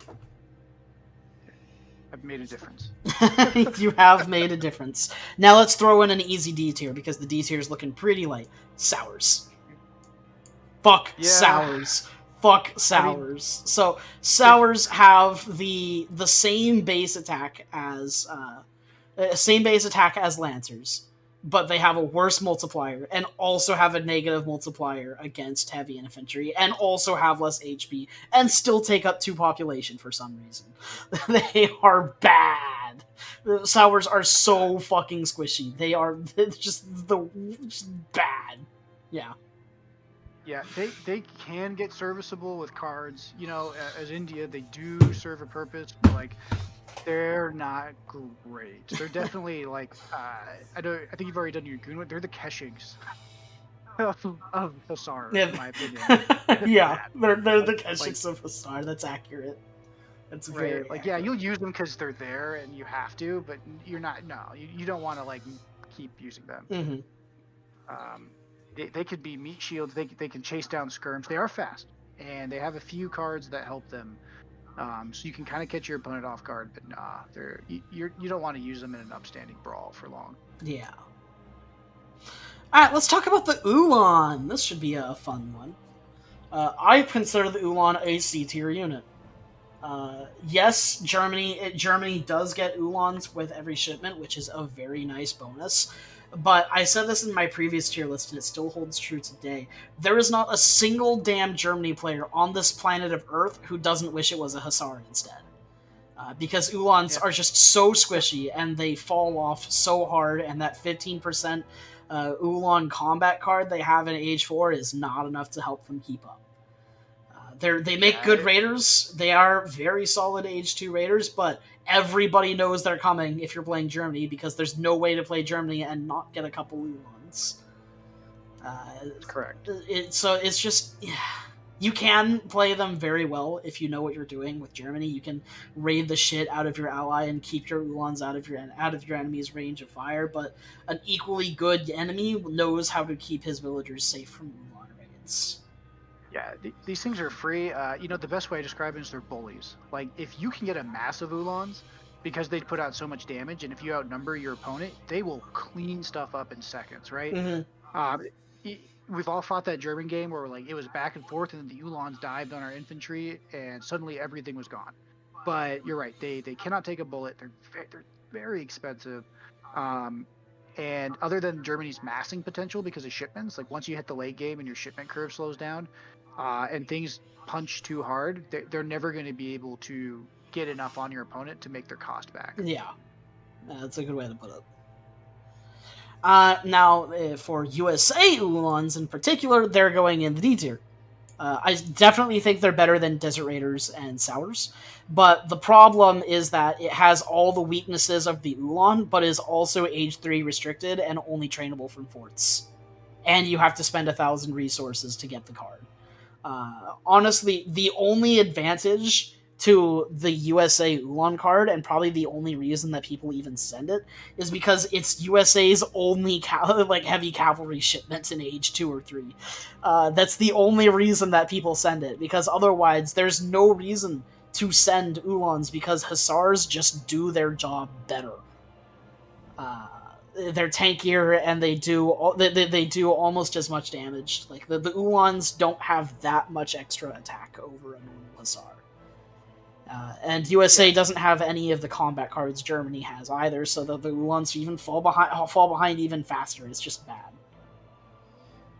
I've made a difference. You have made a difference. Now let's throw in an easy D tier because the D tier is looking pretty light. Sours. Fuck Yeah, sours. Fuck I mean, sours. So if sours have the same base attack as lancers, but they have a worse multiplier and also have a negative multiplier against heavy infantry and also have less HP and still take up 2 population for some reason. They are bad. The sours are so fucking squishy. They are just bad. Yeah. yeah, they can get serviceable with cards. You know, as India, they do serve a purpose, but like they're not great. They're definitely like I don't. I think you've already done your goon. They're the Keshigs of Hussar, Yeah, in my opinion. They're yeah, bad. they're the Like Keshiks of Hussar. That's accurate. That's right, very like yeah, accurate. you'll use them because they're there and you have to, but you're not. No, you don't want to like keep using them. Hmm. Um, they could be meat shields. They can chase down skirms. They are fast, and they have a few cards that help them. So you can kind of catch your opponent off guard, but nah, you don't want to use them in an upstanding brawl for long. Yeah. All right, let's talk about the Ulan. This should be a fun one. I consider the Ulan a C tier unit. Yes, Germany does get Ulans with every shipment, which is a very nice bonus. But I said this in my previous tier list, and it still holds true today. There is not a single damn Germany player on this planet of Earth who doesn't wish it was a Hussar instead. Because Ulans Yeah, are just so squishy and they fall off so hard, and that 15% Ulan combat card they have in Age 4 is not enough to help them keep up. They make yeah, good raiders. They are very solid Age 2 raiders, but everybody knows they're coming if you're playing Germany because there's no way to play Germany and not get a couple Ulans. Uh, it's correct. so it's just yeah. You can play them very well if you know what you're doing with Germany. You can raid the shit out of your ally and keep your Ulans out of your enemy's range of fire. But an equally good enemy knows how to keep his villagers safe from Ulan raids. Yeah, these things are free. You know, the best way to describe it is they're bullies. Like if you can get a massive Ulans because they put out so much damage, and if you outnumber your opponent, they will clean stuff up in seconds, right? Mm-hmm. Um, we've all fought that German game where like it was back and forth, and then the Uhlans dived on our infantry, and suddenly everything was gone. But you're right; they cannot take a bullet. They're very expensive. Um, and other than Germany's massing potential because of shipments, like once you hit the late game and your shipment curve slows down, and things punch too hard, they're never going to be able to get enough on your opponent to make their cost back. Yeah, that's a good way to put it. Now, for USA Uhlans in particular, they're going in the D tier. I definitely think they're better than Desert Raiders and Sours, but the problem is that it has all the weaknesses of the Ulan, but is also age 3 restricted and only trainable from forts. And you have to spend 1,000 resources to get the card. Honestly, the only advantage to the USA Ulan card, and probably the only reason that people even send it, is because it's USA's only heavy cavalry shipment in age 2 or 3. That's the only reason that people send it, because otherwise there's no reason to send Ulans, because Hussars just do their job better. They're tankier and they do almost as much damage. Like the Ulans don't have that much extra attack over a normal Hussar. And USA doesn't have any of the combat cards Germany has either, so the Ulans even fall behind even faster. It's just bad.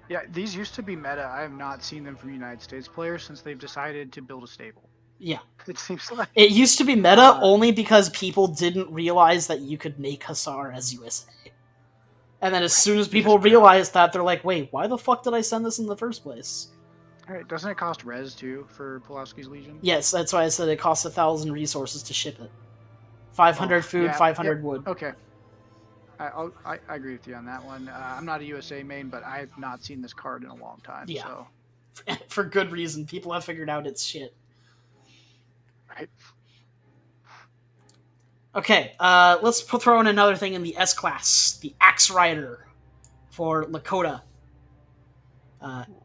Yeah, these used to be meta. I have not seen them from United States players since they've decided to build a stable. Yeah. It seems like it used to be meta only because people didn't realize that you could make Hussar as USA. And then as soon as people realized that, they're like, wait, why the fuck did I send this in the first place? Alright, doesn't it cost res too for Pulowski's Legion? Yes, that's why I said it costs 1,000 resources to ship it. 500 food, 500 wood. Okay. I agree with you on that one. I'm not a USA main, but I have not seen this card in a long time. Yeah. So. For good reason. People have figured out it's shit. Right. Okay, let's throw in another thing in the S class, the Axe Rider for Lakota.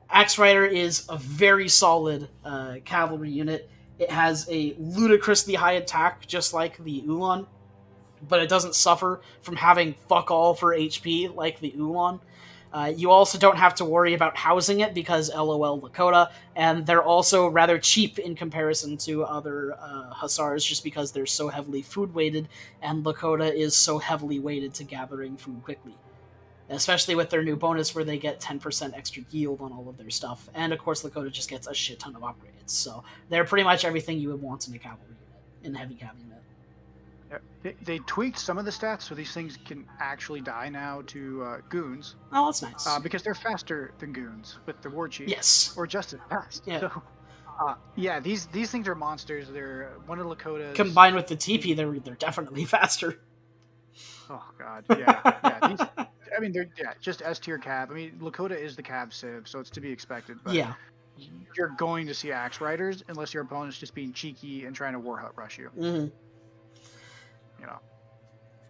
Axe Rider is a very solid cavalry unit. It has a ludicrously high attack, just like the Ulan, but it doesn't suffer from having fuck all for HP like the Ulan. You also don't have to worry about housing it because LOL Lakota, and they're also rather cheap in comparison to other Hussars just because they're so heavily food weighted, and Lakota is so heavily weighted to gathering food quickly. Especially with their new bonus where they get 10% extra yield on all of their stuff. And of course Lakota just gets a shit ton of upgrades. So they're pretty much everything you would want in a cavalry unit, in a heavy cav unit. They tweaked some of the stats so these things can actually die now to goons. Oh, that's nice. Because they're faster than goons with the war chief. Yes. Or just as fast. Yeah. So, these things are monsters. They're one of Lakota's. Combined with the TP, they're definitely faster. Oh god, yeah. They're just S tier cav. I mean, Lakota is the cav civ, so it's to be expected. But yeah. You're going to see Axe Riders unless your opponent's just being cheeky and trying to war hut rush you. Mm-hmm.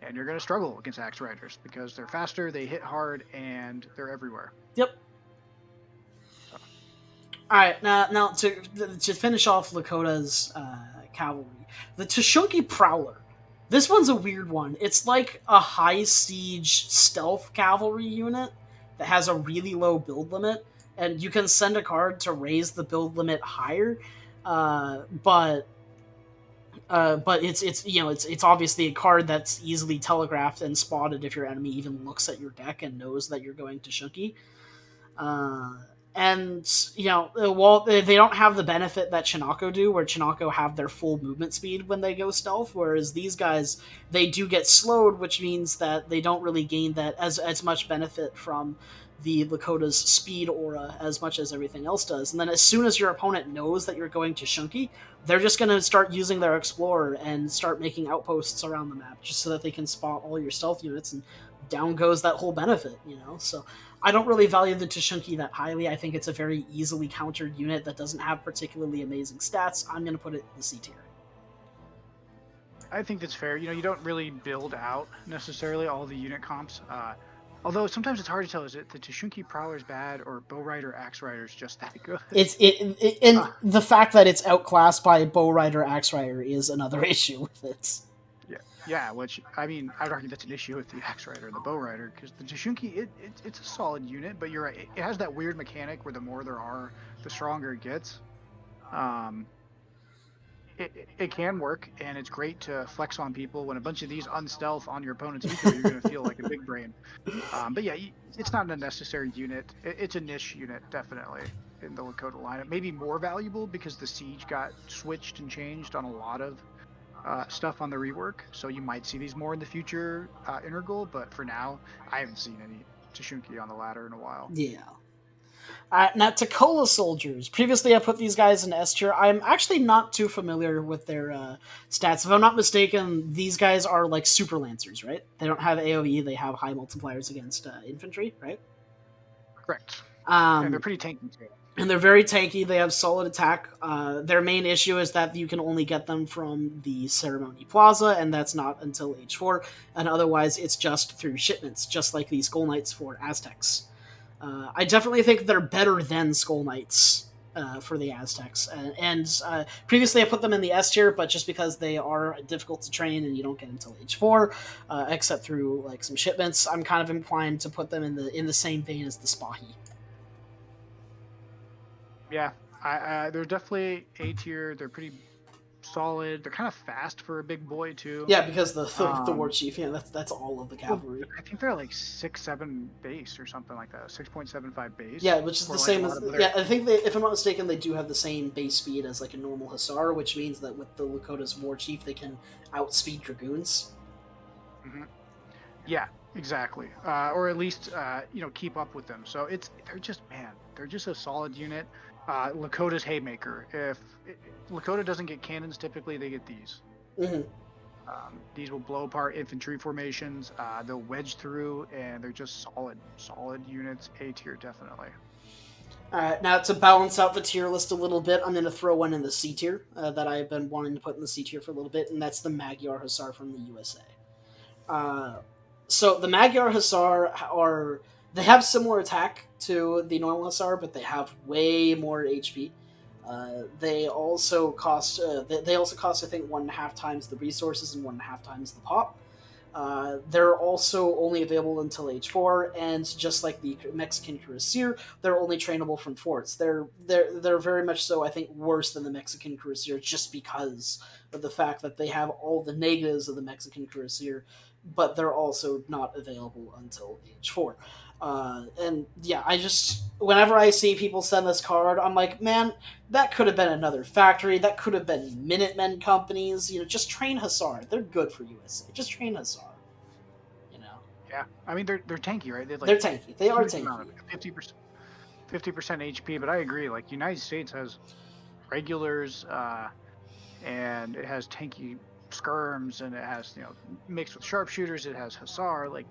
And you're going to struggle against Axe Riders because they're faster, they hit hard, and they're everywhere. Yep. So. All right, now to finish off Lakota's cavalry, the Tushunki Prowler. This one's a weird one. It's like a high siege stealth cavalry unit that has a really low build limit, and you can send a card to raise the build limit higher, but it's obviously a card that's easily telegraphed and spotted if your enemy even looks at your deck and knows that you're going to Shunki. While they don't have the benefit that Chinako do, where Chinako have their full movement speed when they go stealth, whereas these guys, they do get slowed, which means that they don't really gain that as much benefit from the Lakota's speed aura as much as everything else does. And then as soon as your opponent knows that you're going to Shunki, they're just going to start using their Explorer and start making outposts around the map just so that they can spot all your stealth units, and down goes that whole benefit, So I don't really value the Tushunki that highly. I think it's a very easily countered unit that doesn't have particularly amazing stats. I'm going to put it in the C tier. I think that's fair. You don't really build out necessarily all the unit comps. Although sometimes it's hard to tell, is it the Tushunki Prowler's bad or Bow Rider Axe Rider's just that good? The fact that it's outclassed by Bow Rider Axe Rider is another issue with it. Yeah. Yeah, which I mean, I'd argue that's an issue with the axe rider and the bow rider because the Tashunki, it's a solid unit, but you're right, it has that weird mechanic where the more there are, the stronger it gets. Um, it can work, and it's great to flex on people when a bunch of these unstealth on your opponent's eco. You're going to feel like a big brain. But yeah, it's not a necessary unit. It's a niche unit, definitely, in the Lakota lineup. Maybe more valuable because the siege got switched and changed on a lot of stuff on the rework. So you might see these more in the future integral. But for now, I haven't seen any Tashunki on the ladder in a while. Yeah. Now, Takola soldiers. Previously, I put these guys in S tier. I'm actually not too familiar with their stats. If I'm not mistaken, these guys are like super lancers, right? They don't have AoE. They have high multipliers against infantry, right? Correct. And they're Um, pretty tanky too. and they're very tanky. They have solid attack. Their main issue is that you can only get them from the Ceremony Plaza, and that's not until H4. And otherwise, it's just through shipments, just like the Skull Knights for Aztecs. I definitely think they're better than Skull Knights for the Aztecs. And previously, I put them in the S tier, but just because they are difficult to train and you don't get until H4, except through like some shipments, I'm kind of inclined to put them in the same vein as the Spahi. Yeah, they're definitely A tier. They're pretty solid. They're kind of fast for a big boy too. Yeah, because the war Um, chief, yeah, that's all of the well, cavalry. I think they're like 6.7 base or something like that. 6.75 Yeah, base, which is the or like a same lot as of other. yeah. I think they, if I'm not mistaken, they do have the same base speed as like a normal Hussar, which means that with the Lakota's war chief, they can outspeed dragoons. Mhm. Yeah, exactly. Or at least keep up with them. So they're just man, they're just a solid unit. Lakota's haymaker. If Lakota doesn't get cannons, typically they get these. Hmm. These will blow apart infantry formations. They'll wedge through, and they're just solid units. A tier, definitely. All right, now to balance out the tier list a little bit, I'm going to throw one in the C tier that I've been wanting to put in the C tier for a little bit, and that's the Magyar Hussar from the USA. So the Magyar Hussar are they have similar attack to the normal Hussar, but they have way more HP. They also cost I think 1.5 times the resources and 1.5 times the pop. They're also only available until H4, and just like the Mexican Cuirassier, they're only trainable from forts. They're very much so, I think, worse than the Mexican Cuirassier just because of the fact that they have all the negatives of the Mexican Cuirassier, but they're also not available until H4. And yeah, I just whenever I see people send this card, I'm like, man, that could have been another factory. That could have been Minutemen companies. Just train Hussar. They're good for USA. Just train Hussar. You know, Yeah, I mean they're tanky, right? They have they're like tanky. They are huge amount of tanky. 50% HP. But I agree. Like United States has regulars, and it has tanky skirms, and it has mixed with sharpshooters. It has Hussar. Like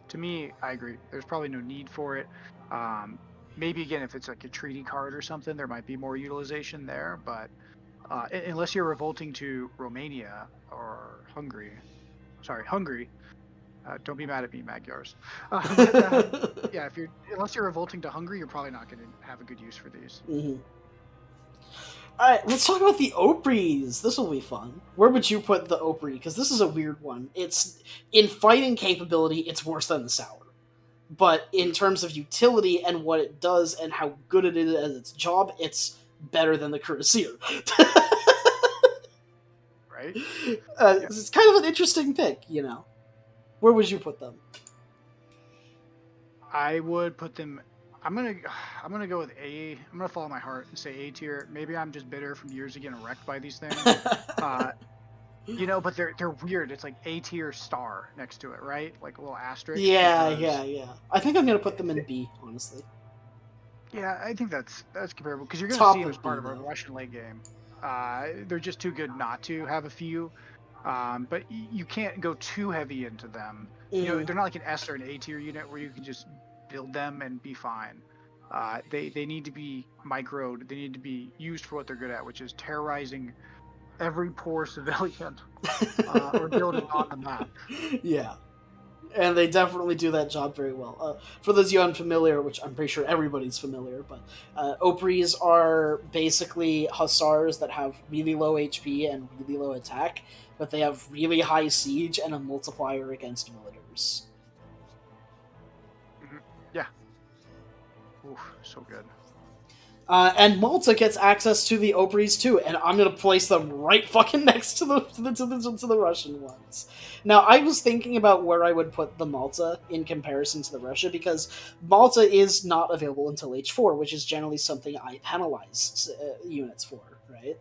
to me, I agree. There's probably no need for it. Um, Maybe again if it's like a treaty card or something, there might be more utilization there. But unless you're revolting to Romania or Hungary, sorry, Hungary. Don't be mad at me, Magyars. But yeah, if you're unless you're revolting to Hungary, you're probably not going to have a good use for these. Hmm. All right, let's talk about the Opries. This will be fun. Where would you put the Opry? Because this is a weird one. It's in fighting capability, it's worse than the Sour. But in terms of utility and what it does and how good it is as its job, it's better than the Cuirassier. Right? Yeah, It's kind of an interesting pick. Where would you put them? I would put them. I'm gonna I'm gonna go with A. I'm gonna follow my heart and say A tier. Maybe I'm just bitter from years of getting wrecked by these things. Uh, but they're weird. It's like A tier star next to it, right? Like a little asterisk Yeah, because yeah, yeah. I think I'm gonna put them in B, honestly. yeah, I think that's comparable because you're gonna see Top them as of part B of a though. Russian late game. They're just too good not to have a few. But you can't go too heavy into them. Mm. They're not like an S or an A tier unit where you can just build them and be fine. They need to be microed. They need to be used for what they're good at, which is terrorizing every poor civilian or building on the map. Yeah. And they definitely do that job very well. For those of you unfamiliar, which I'm pretty sure everybody's familiar, but Opries are basically Hussars that have really low HP and really low attack, but they have really high siege and a multiplier against militars. Yeah. Oof, so good. And Malta gets access to the Opries too, and I'm gonna place them right fucking next to the Russian ones. Now, I was thinking about where I would put the Malta in comparison to the Russia because Malta is not available until H4, which is generally something I penalize units for, right?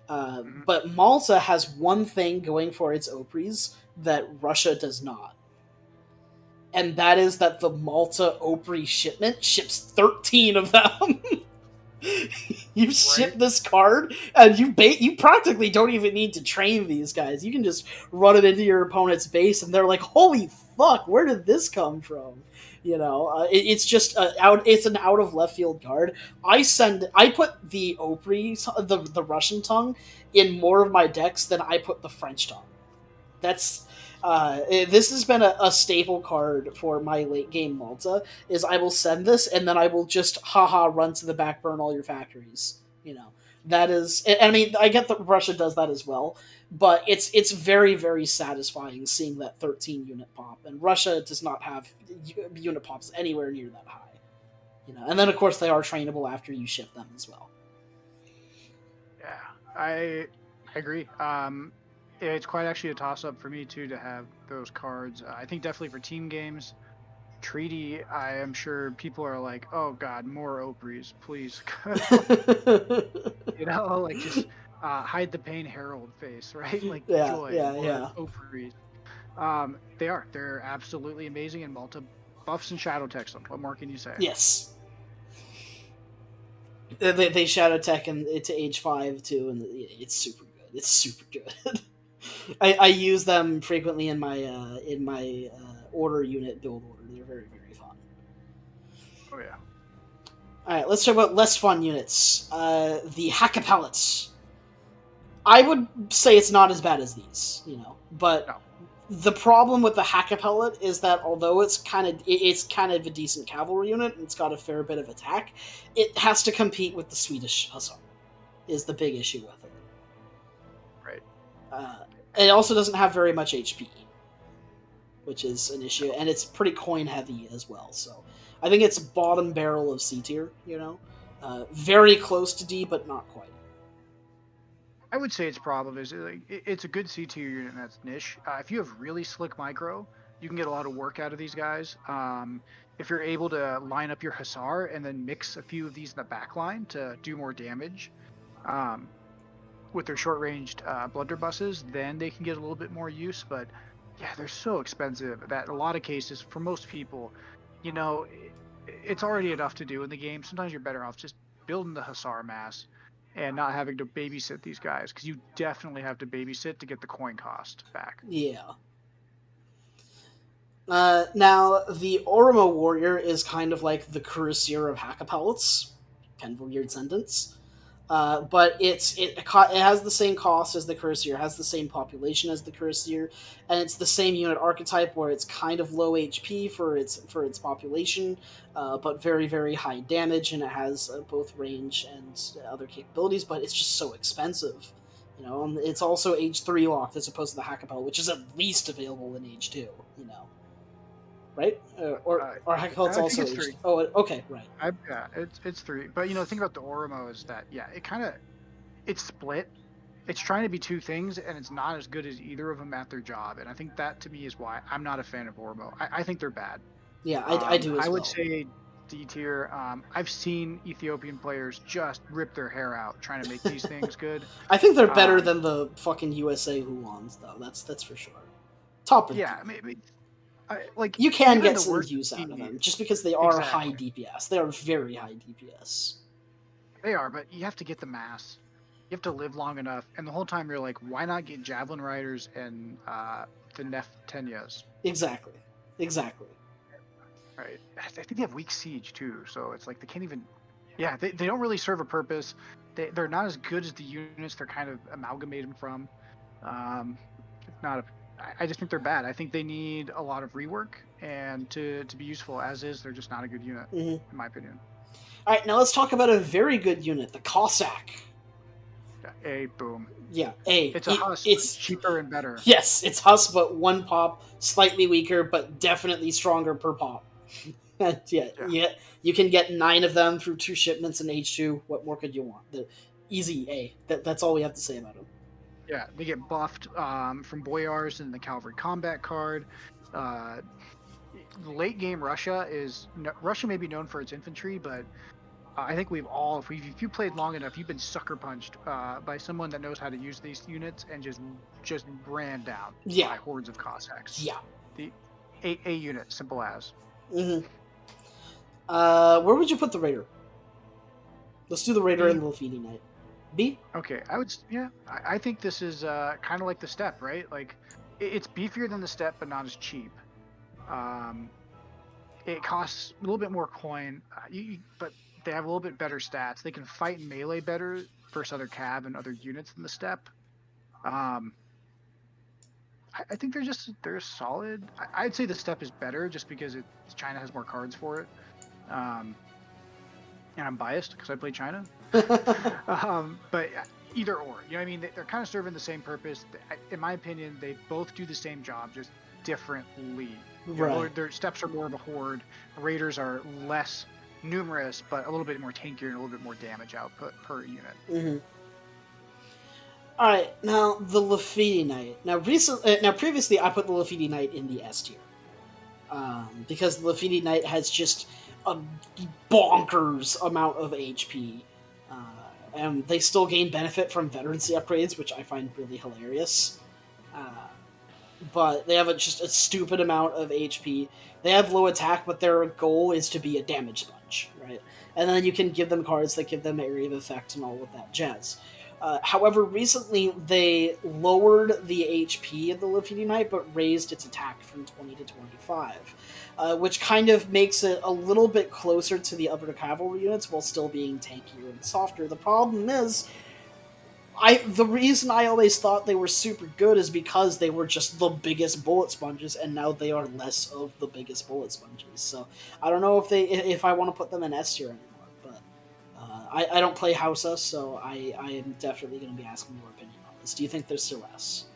Hmm. But Malta has one thing going for its Opries that Russia does not. And that is that the Malta Opry shipment ships 13 of them. You ship Right? this card, and you practically don't even need to train these guys. You can just run it into your opponent's base, and they're like, "Holy fuck, where did this come from?" It's just out. It's an out of left field card. I put the Opry, the Russian tongue, in more of my decks than I put the French tongue. That's this has been a staple card for my late game Malta. Is I will send this and then I will just haha run to the back, burn all your factories. That is. I mean, I get that Russia does that as well, but it's very very satisfying seeing that 13 unit pop, and Russia does not have unit pops anywhere near that high. And then of course they are trainable after you ship them as well. Yeah, I agree. Yeah, it's quite actually a toss up for me too to have those cards. I think definitely for team games, treaty. I am sure people are like, oh god, more Opries, please. Like just hide the pain herald face, right? Like Yeah, joy, yeah, more yeah. Opries. They're absolutely amazing, and Malta buffs and shadow text them. What more can you say? Yes. They shadow tech and to age 5 too, and it's super good. It's super good. I use them frequently in my order unit build order. They're very very fun. Oh yeah. All right, let's talk about less fun units. The Hacka pellets. I would say it's not as bad as these, but No. the problem with the Hacka pellet is that although it's kind of a decent cavalry unit and it's got a fair bit of attack, it has to compete with the Swedish Hussar. Is the big issue with it. Right. Uh, it also doesn't have very much HP, which is an issue, and it's pretty coin heavy as well. So I think it's bottom barrel of C tier. Very close to D, but not quite. I would say its problem is like it's a good C tier unit that's niche. If you have really slick micro, you can get a lot of work out of these guys. If you're able to line up your Hussar and then mix a few of these in the back line to do more damage um, with their short ranged blunderbusses, then they can get a little bit more use. But yeah, they're so expensive that in a lot of cases, for most people, you know, it's already enough to do in the game. Sometimes you're better off just building the Hussar mass and not having to babysit these guys because you definitely have to babysit to get the coin cost back. Yeah. Now, the Oromo Warrior is kind of like the Cuirassier of Hacka pellets. Kind of a weird sentence. But it has the same cost as the Cuirassier, has the same population as the Cuirassier, and it's the same unit archetype where it's kind of low HP for its population, but very very high damage, and it has both range and other capabilities. But it's just so expensive, And it's also age 3 locked as opposed to the Hackapel, which is at least available in age 2. Right? Or Hackapel's I think also it's age. three. Oh, okay, right. Yeah, it's three. But the thing about the Oromo is that yeah, it's split. It's trying to be two things, and it's not as good as either of them at their job. And I think that to me is why I'm not a fan of Oromo. I think they're bad. Yeah, I do I as would well. say D tier. I've seen Ethiopian players just rip their hair out trying to make these things good. I think they're better Um, than the fucking USA Hulons, though. That's for sure. Top of D. yeah, maybe like You can even in get the some worst use out of D, them just because they are high exactly DPS. They are very high DPS. they are, but you have to get the mass. You have to live long enough, and the whole time you're like, why not get javelin riders and the Neftenias? Exactly. Exactly. Right. I think they have weak siege too, so it's like they can't even. Yeah, they don't really serve a purpose. They're not as good as the units they're kind of amalgamated from. Um, it's I just think they're bad. I think they need a lot of rework, and to be useful as is, they're just not a good unit, Mhm. in my opinion. All right, now let's talk about a very good unit, the Cossack. Yeah, a boom. Yeah, It's a Huss, but it's cheaper and better. yes, it's Huss, but one pop, slightly weaker, but definitely stronger per pop. And Yeah, you can get 9 of them through 2 shipments in H2. What more could you want? The easy A. That's all we have to say about them. yeah. They get buffed from Boyars and the Cavalry Combat card. Uh, Late game Russia is Russia may be known for its infantry, but I think we've all, if you played long enough, you've been sucker punched by someone that knows how to use these units and just ran down Yeah, by hordes of Cossacks. yeah. The a unit, simple as. hmm where would you put the Raider? Let's do the Raider and B. the Lafiti Knight. B? Okay, yeah. I think this is kind of like the step, right? Like it's beefier than the step, but not as cheap. Um, it costs a little bit more coin, but they have a little bit better stats. They can fight in melee better versus other cav and other units than the step. Um, I think they're solid. I'd say the step is better just because China has more cards for it. Um, and I'm biased because I play China. But either or, you know what I mean? They're kind of serving the same purpose. In my opinion, they both do the same job, just differently. Right. Their steps are more of a horde. Raiders are less numerous, but a little bit more tankier and a little bit more damage output per unit. Mm-hmm. All right, now the Lafiti Knight. Now previously, I put the Lafiti Knight in the S tier because the Lafiti Knight has just a bonkers amount of HP, uh, and they still gain benefit from veterancy upgrades, which I find really hilarious. Uh, but they have just a stupid amount of HP. They have low attack, but their goal is to be a damage sponge, right? And then you can give them cards that give them area of effect and all of that jazz. However, recently they lowered the HP of the Lafiti Knight, but raised its attack from 20 to 25, which kind of makes it a little bit closer to the other cavalry units while still being tankier and softer. The problem is, the reason I always thought they were super good is because they were just the biggest bullet sponges, and now they are less of the biggest bullet sponges. So I don't know if I want to put them in S tier anymore, but I don't play Hausa, so I am definitely going to be asking your opinion on this. Do you think they're still S?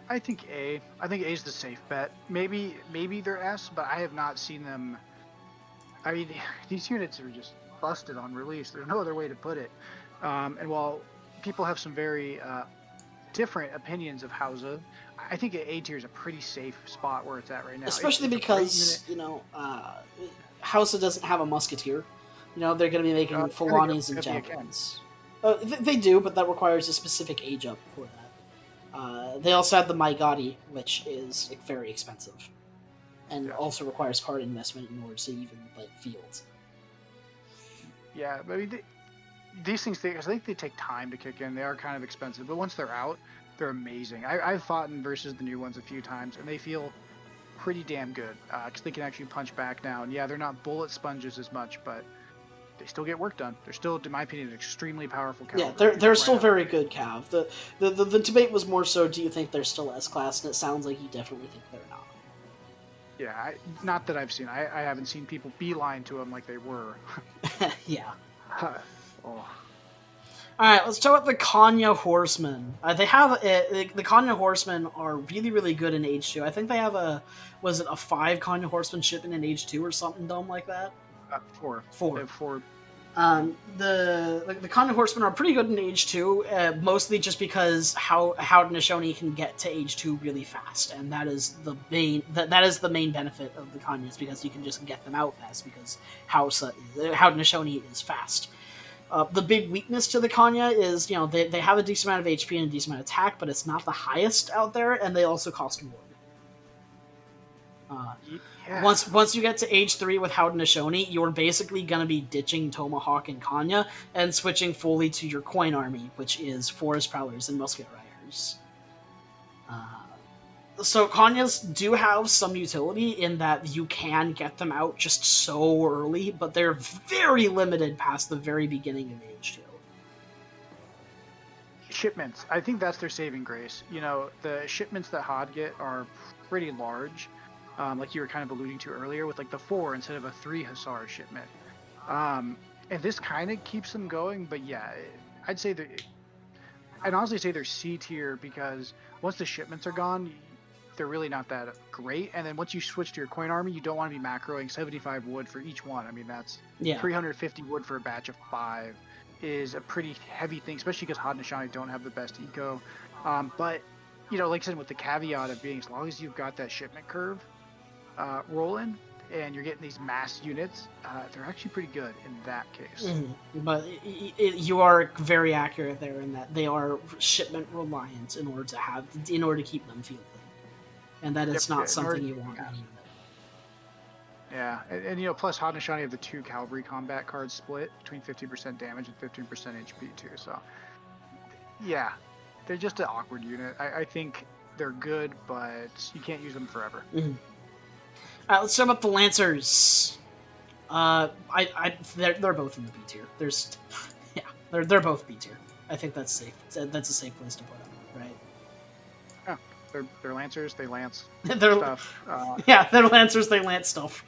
I think A. I think A is the safe bet. Maybe they're S, but I have not seen them. I mean, these units are just busted on release. There's no other way to put it. And while people have some very different opinions of Hausa, I think A tier is a pretty safe spot where it's at right now. Especially it's because Hausa doesn't have a musketeer. They're going to be making Fulanis and javelins. They do, but that requires a specific age up for that. They also have the Maigadi, which is very expensive, and also requires card investment in order to even fields. Yeah, I mean, these things, I think they take time to kick in. They are kind of expensive, but once they're out, they're amazing. I've fought in versus the new ones a few times, and they feel pretty damn good because they can actually punch back now. And yeah, they're not bullet sponges as much, but they still get work done. They're still, in my opinion, an extremely powerful cav. Yeah, they're still very good cav. The debate was more so, do you think they're still S-class? And it sounds like you definitely think they're not. Yeah, not that I've seen. I haven't seen people beeline to them like they were. Yeah. Oh. All right, let's talk about the Kanya Horsemen. They have the Kanya Horsemen are really, really good in H2. I think they have a 5 Kanya Horsemen shipping in H2 or something dumb like that. 4. They have 4. The Kanya Horsemen are pretty good in H2, mostly just because how Haudenosaunee can get to H2 really fast, and that is the main benefit of the Kanyas, because you can just get them out fast because Haudenosaunee is fast. The big weakness to the Kanya is, they have a decent amount of HP and a decent amount of attack, but it's not the highest out there, and they also cost more. Yeah. Once you get to H3 with Haudenosaunee, you're basically going to be ditching Tomahawk and Kanya and switching fully to your coin army, which is Forest Prowlers and Musket Riders. So Kanyas do have some utility in that you can get them out just so early, but they're very limited past the very beginning of H2. shipments. I think that's their saving grace. You know, the shipments that Hod get are pretty large, like you were kind of alluding to earlier, with like the 4 instead of a 3 Hussar shipment. And this kind of keeps them going, but yeah, I'd say that I'd honestly say they're C tier because once the shipments are gone, they're really not that great. And then once you switch to your coin army, you don't want to be macroing 75 wood for each one. I mean, that's 350 wood for a batch of 5 is a pretty heavy thing, especially because Haudenosaunee don't have the best eco. But, you know, like I said, with the caveat of being as long as you've got that shipment curve rolling, and you're getting these mass units, they're actually pretty good in that case. But you are very accurate there in that they are shipment reliant in order to keep them fielded, and that is not something you want. Yeah, and you know, plus Haudenosaunee have the 2 cavalry combat cards split between 50% damage and 15% HP too. So yeah, they're just an awkward unit. I think they're good, but you can't use them forever. Let's talk about the Lancers. They're both in the B tier. They're both B tier. I think that's safe. That's a safe place to put them, right? Yeah, they're Lancers. They lance they're stuff. They're Lancers. They lance stuff.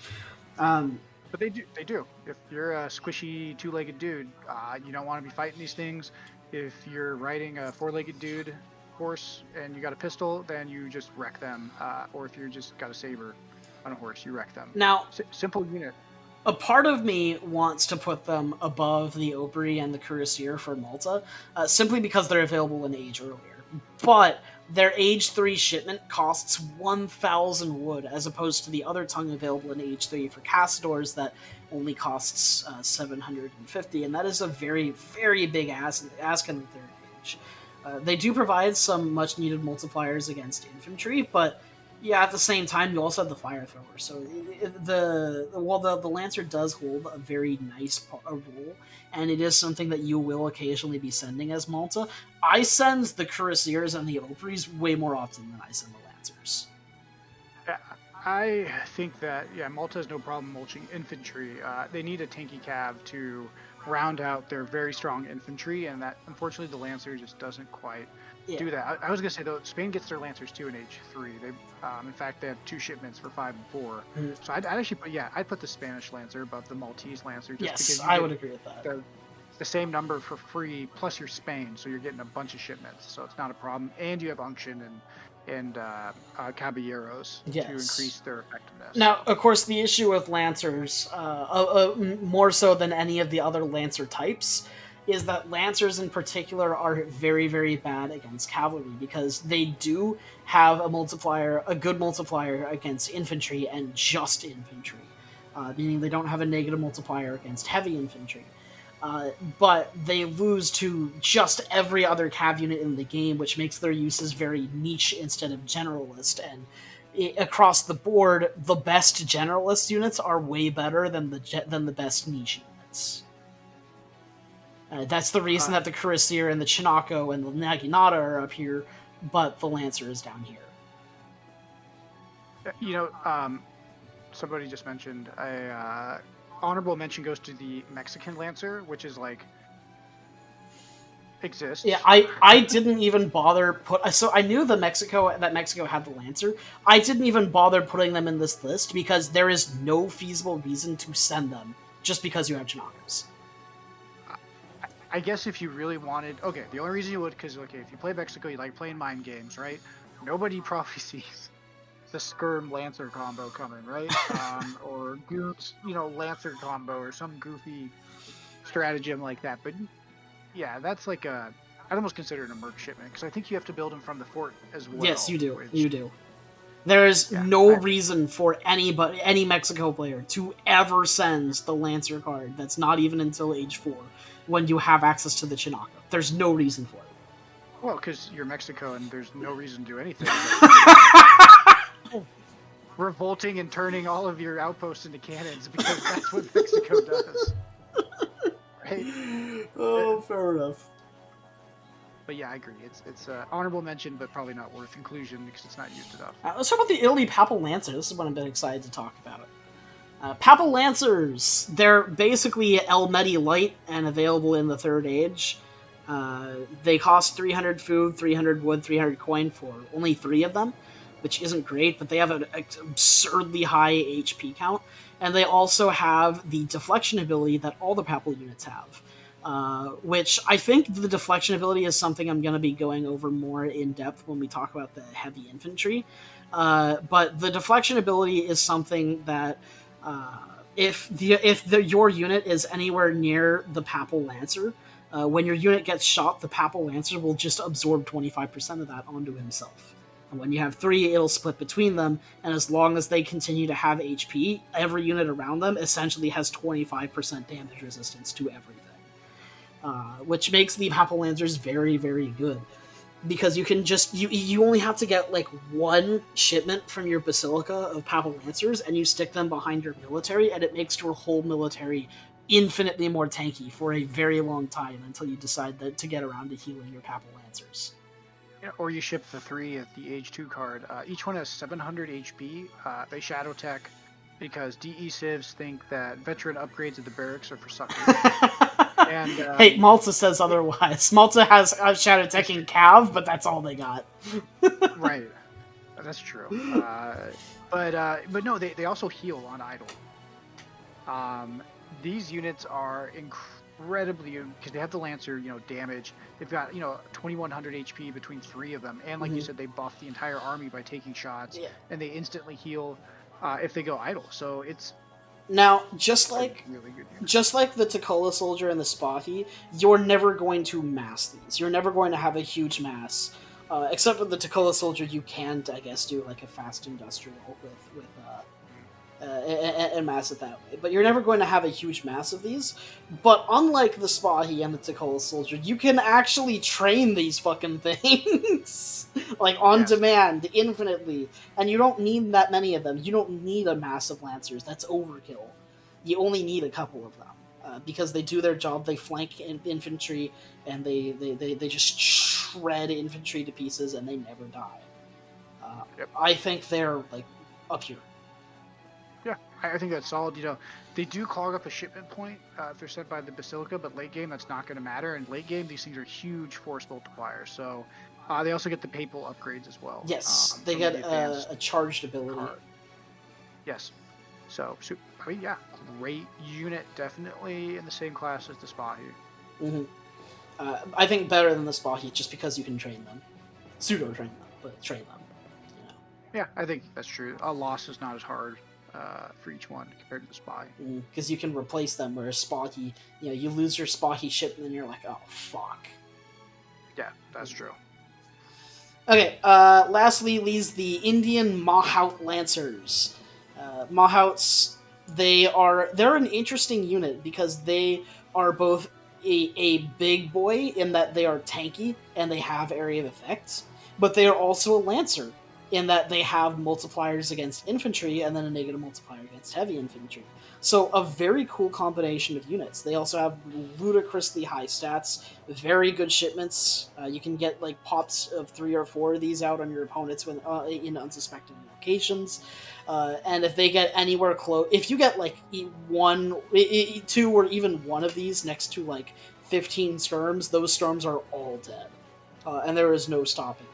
But they do. If you're a squishy 2-legged dude, you don't want to be fighting these things. If you're riding a 4-legged dude horse and you got a pistol, then you just wreck them. Or if you just got a saber on a horse, you wreck them. Now, simple unit. A part of me wants to put them above the Opry and the Cuirassier for Malta, simply because they're available in age earlier. But their age 3 shipment costs 1,000 wood, as opposed to the other tongue available in age 3 for Cassadors that only costs 750, and that is a very, very big ask in the third age. They do provide some much-needed multipliers against infantry, but yeah, at the same time, you also have the fire thrower. So the Lancer does hold a very nice role, and it is something that you will occasionally be sending as Malta. I send the Cuirassiers and the Oprys way more often than I send the Lancers. I think that, Malta has no problem mulching infantry. They need a tanky cav to round out their very strong infantry, and that, unfortunately, the Lancer just doesn't quite do that. I was going to say, though, Spain gets their Lancers too in age 3. They, in fact, they have 2 shipments for 5 and 4. So I'd actually I'd put the Spanish Lancer above the Maltese Lancer. Just because I would agree with that. The same number for free, plus you're Spain, so you're getting a bunch of shipments, so it's not a problem. And you have Unction and Caballeros to increase their effectiveness. Now, of course, the issue with Lancers, more so than any of the other Lancer types, is that Lancers in particular are very, very bad against cavalry, because they do have a good multiplier against infantry and just infantry, meaning they don't have a negative multiplier against heavy infantry. But they lose to just every other cav unit in the game, which makes their uses very niche instead of generalist. And across the board, the best generalist units are way better than the best niche units. That's the reason that the Cuirassier and the Chinako and the Naginata are up here, but the Lancer is down here. You know, somebody just mentioned honorable mention goes to the Mexican Lancer, which is like exists. Yeah, I didn't even bother so I knew that Mexico had the Lancer. I didn't even bother putting them in this list because there is no feasible reason to send them just because you have Chinakos. I guess if you really wanted, the only reason you would, because if you play Mexico, you like playing mind games, right? Nobody probably sees the Skirm Lancer combo coming, right? Or Goose, Lancer combo or some goofy stratagem like that. But yeah, that's like I'd almost consider it a merc shipment, because I think you have to build them from the fort as well. Yes, you do. You do. There is no reason for any Mexico player to ever send the Lancer card. That's not even until age 4, when you have access to the Chinako. There's no reason for it. Well, because you're Mexico and there's no reason to do anything. Revolting and turning all of your outposts into cannons, because that's what Mexico does. Right? Oh, fair enough. But yeah, I agree. It's an honorable mention, but probably not worth inclusion because it's not used enough. Let's talk about the Italy Papal Lancer. This is what I'm been excited to talk about. Papal Lancers, they're basically Elmedi Light and available in the third age. They cost 300 food, 300 wood, 300 coin for only 3 of them, which isn't great, but they have an absurdly high HP count. And they also have the deflection ability that all the Papal units have. Which I think the deflection ability is something I'm going to be going over more in depth when we talk about the heavy infantry. But the deflection ability is something that if your unit is anywhere near the Papal Lancer, when your unit gets shot, the Papal Lancer will just absorb 25% of that onto himself. And when you have 3, it'll split between them, and as long as they continue to have HP, every unit around them essentially has 25% damage resistance to everything. Which makes the Papal Lancers very, very good. Because you can just you only have to get like 1 shipment from your Basilica of Papal Lancers, and you stick them behind your military, and it makes your whole military infinitely more tanky for a very long time until you decide to get around to healing your Papal Lancers. Yeah, or you ship the 3 at the Age 2 card. Each one has 700 HP. They Shadow Tech because DE civs think that veteran upgrades at the barracks are for suckers. And, hey, Malta says otherwise. Malta has Shadow Teching Cav, but that's all they got. Right, that's true. But no, they also heal on idle. These units are incredibly, because they have the Lancer, damage. They've got 2100 HP between 3 of them, and like you said, they buff the entire army by taking shots, and they instantly heal if they go idle. So it's now just like really good the Takola Soldier and the Spahi, you're never going to mass these. You're never going to have a huge mass. Except for the Takola Soldier, you can, I guess, do like a fast industrial with and mass it that way. But you're never going to have a huge mass of these. But unlike the Spahi and the Takola Soldier, you can actually train these fucking things like on demand infinitely, and you don't need that many of them. You don't need a mass of Lancers. That's overkill. You only need a couple of them. Because they do their job, they flank infantry, and they just shred infantry to pieces, and they never die. I think they're like up here. Yeah, I think that's solid. They do clog up a shipment point if they're sent by the Basilica, but late game that's not going to matter. And late game, these things are huge force multipliers. So they also get the Papal upgrades as well. Yes, they get a charged ability. Card. Yes. So, yeah, great unit, definitely in the same class as the Spahi. I think better than the Spahi just because you can train them. Pseudo-train them, but train them. Yeah, I think that's true. A loss is not as hard for each one compared to the Spahi. Because you can replace them, whereas Spahi, you lose your Spahi shipment and you're like, oh, fuck. Yeah, that's true. Okay, lastly leaves the Indian Mahout Lancers. Mahouts, they're an interesting unit because they are both a big boy in that they are tanky and they have area of effects, but they are also a Lancer in that they have multipliers against infantry and then a negative multiplier against heavy infantry. So a very cool combination of units. They also have ludicrously high stats, very good shipments. You can get like pops of 3 or 4 of these out on your opponents when in unsuspected locations. And if they get anywhere close, if you get like 1, 2, or even 1 of these next to like 15 skirms, those skirms are all dead, and there is no stopping it.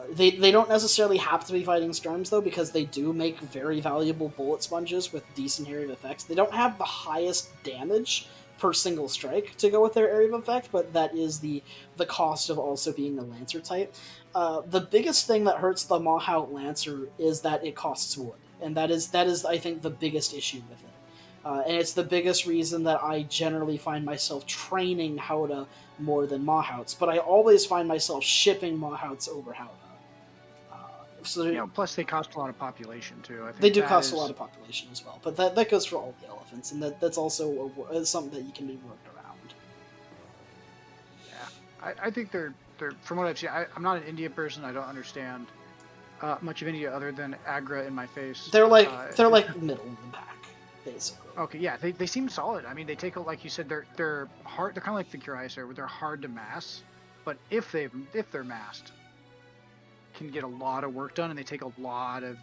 They don't necessarily have to be fighting skirms though, because they do make very valuable bullet sponges with decent area of effects. They don't have the highest damage per single strike to go with their area of effect, but that is the cost of also being a Lancer type. The biggest thing that hurts the Mahout Lancer is that it costs wood, and that is I think the biggest issue with it. And it's the biggest reason that I generally find myself training Howdah more than Mahouts, but I always find myself shipping Mahouts over Howdah. So plus they cost a lot of population too. I think they do cost a lot of population as well, but that goes for all the elephants, and that's also something that you can be worked around. Yeah, I think they're from what I've seen. I'm not an India person. I don't understand much of India other than Agra in my face. They're like middle of the pack, basically. Okay, yeah, they seem solid. I mean, they take like you said, they're hard. They're kind of like the Curicer, where they're hard to mass, but if they're massed, can get a lot of work done, and they take a lot of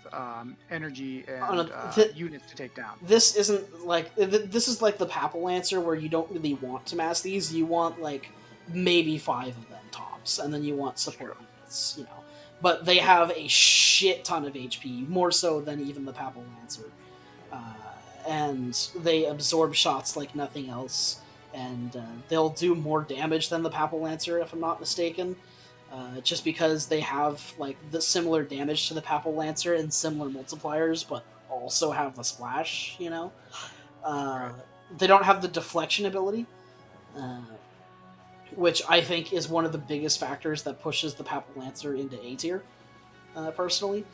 energy and units to take down. This isn't like this is like the Papal Lancer, where you don't really want to mass these. You want like maybe 5 of them tops, and then you want support units, you know. But they have a shit ton of HP, more so than even the Papal Lancer. And they absorb shots like nothing else, and they'll do more damage than the Papal Lancer, if I'm not mistaken, just because they have like the similar damage to the Papal Lancer and similar multipliers, but also have the splash, you know? They don't have the deflection ability, which I think is one of the biggest factors that pushes the Papal Lancer into A tier. Personally,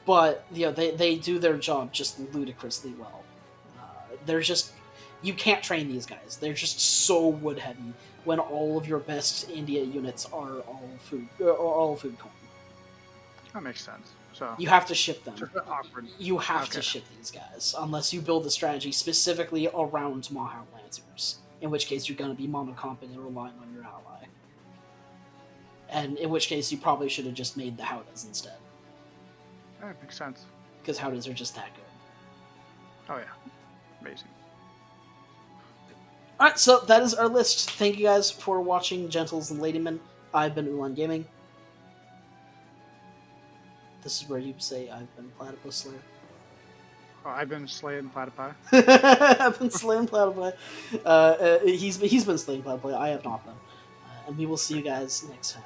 but you know they do their job just ludicrously well. They're just you can't train these guys. They're just so wood heavy when all of your best India units are all food corn. That makes sense. So You have to ship them. awkward. You have to ship these guys unless you build a strategy specifically around Mahat Lancers. In which case you're going to be monocomp and relying on your ally. And in which case, you probably should have just made the Howdas instead. That makes sense. Because Howdas are just that good. Oh, yeah. Amazing. Alright, so that is our list. Thank you guys for watching, gentles and ladymen. I've been Ulan Gaming. This is where you say I've been Platypus Slayer. Oh, I've been slaying platypi. I've been slaying platypi. He's been slaying platypi. I have not been. And we will see you guys next time.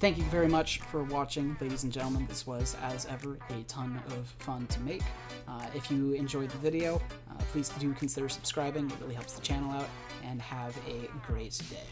Thank you very much for watching, ladies and gentlemen. This was, as ever, a ton of fun to make. If you enjoyed the video, please do consider subscribing. It really helps the channel out. And have a great day.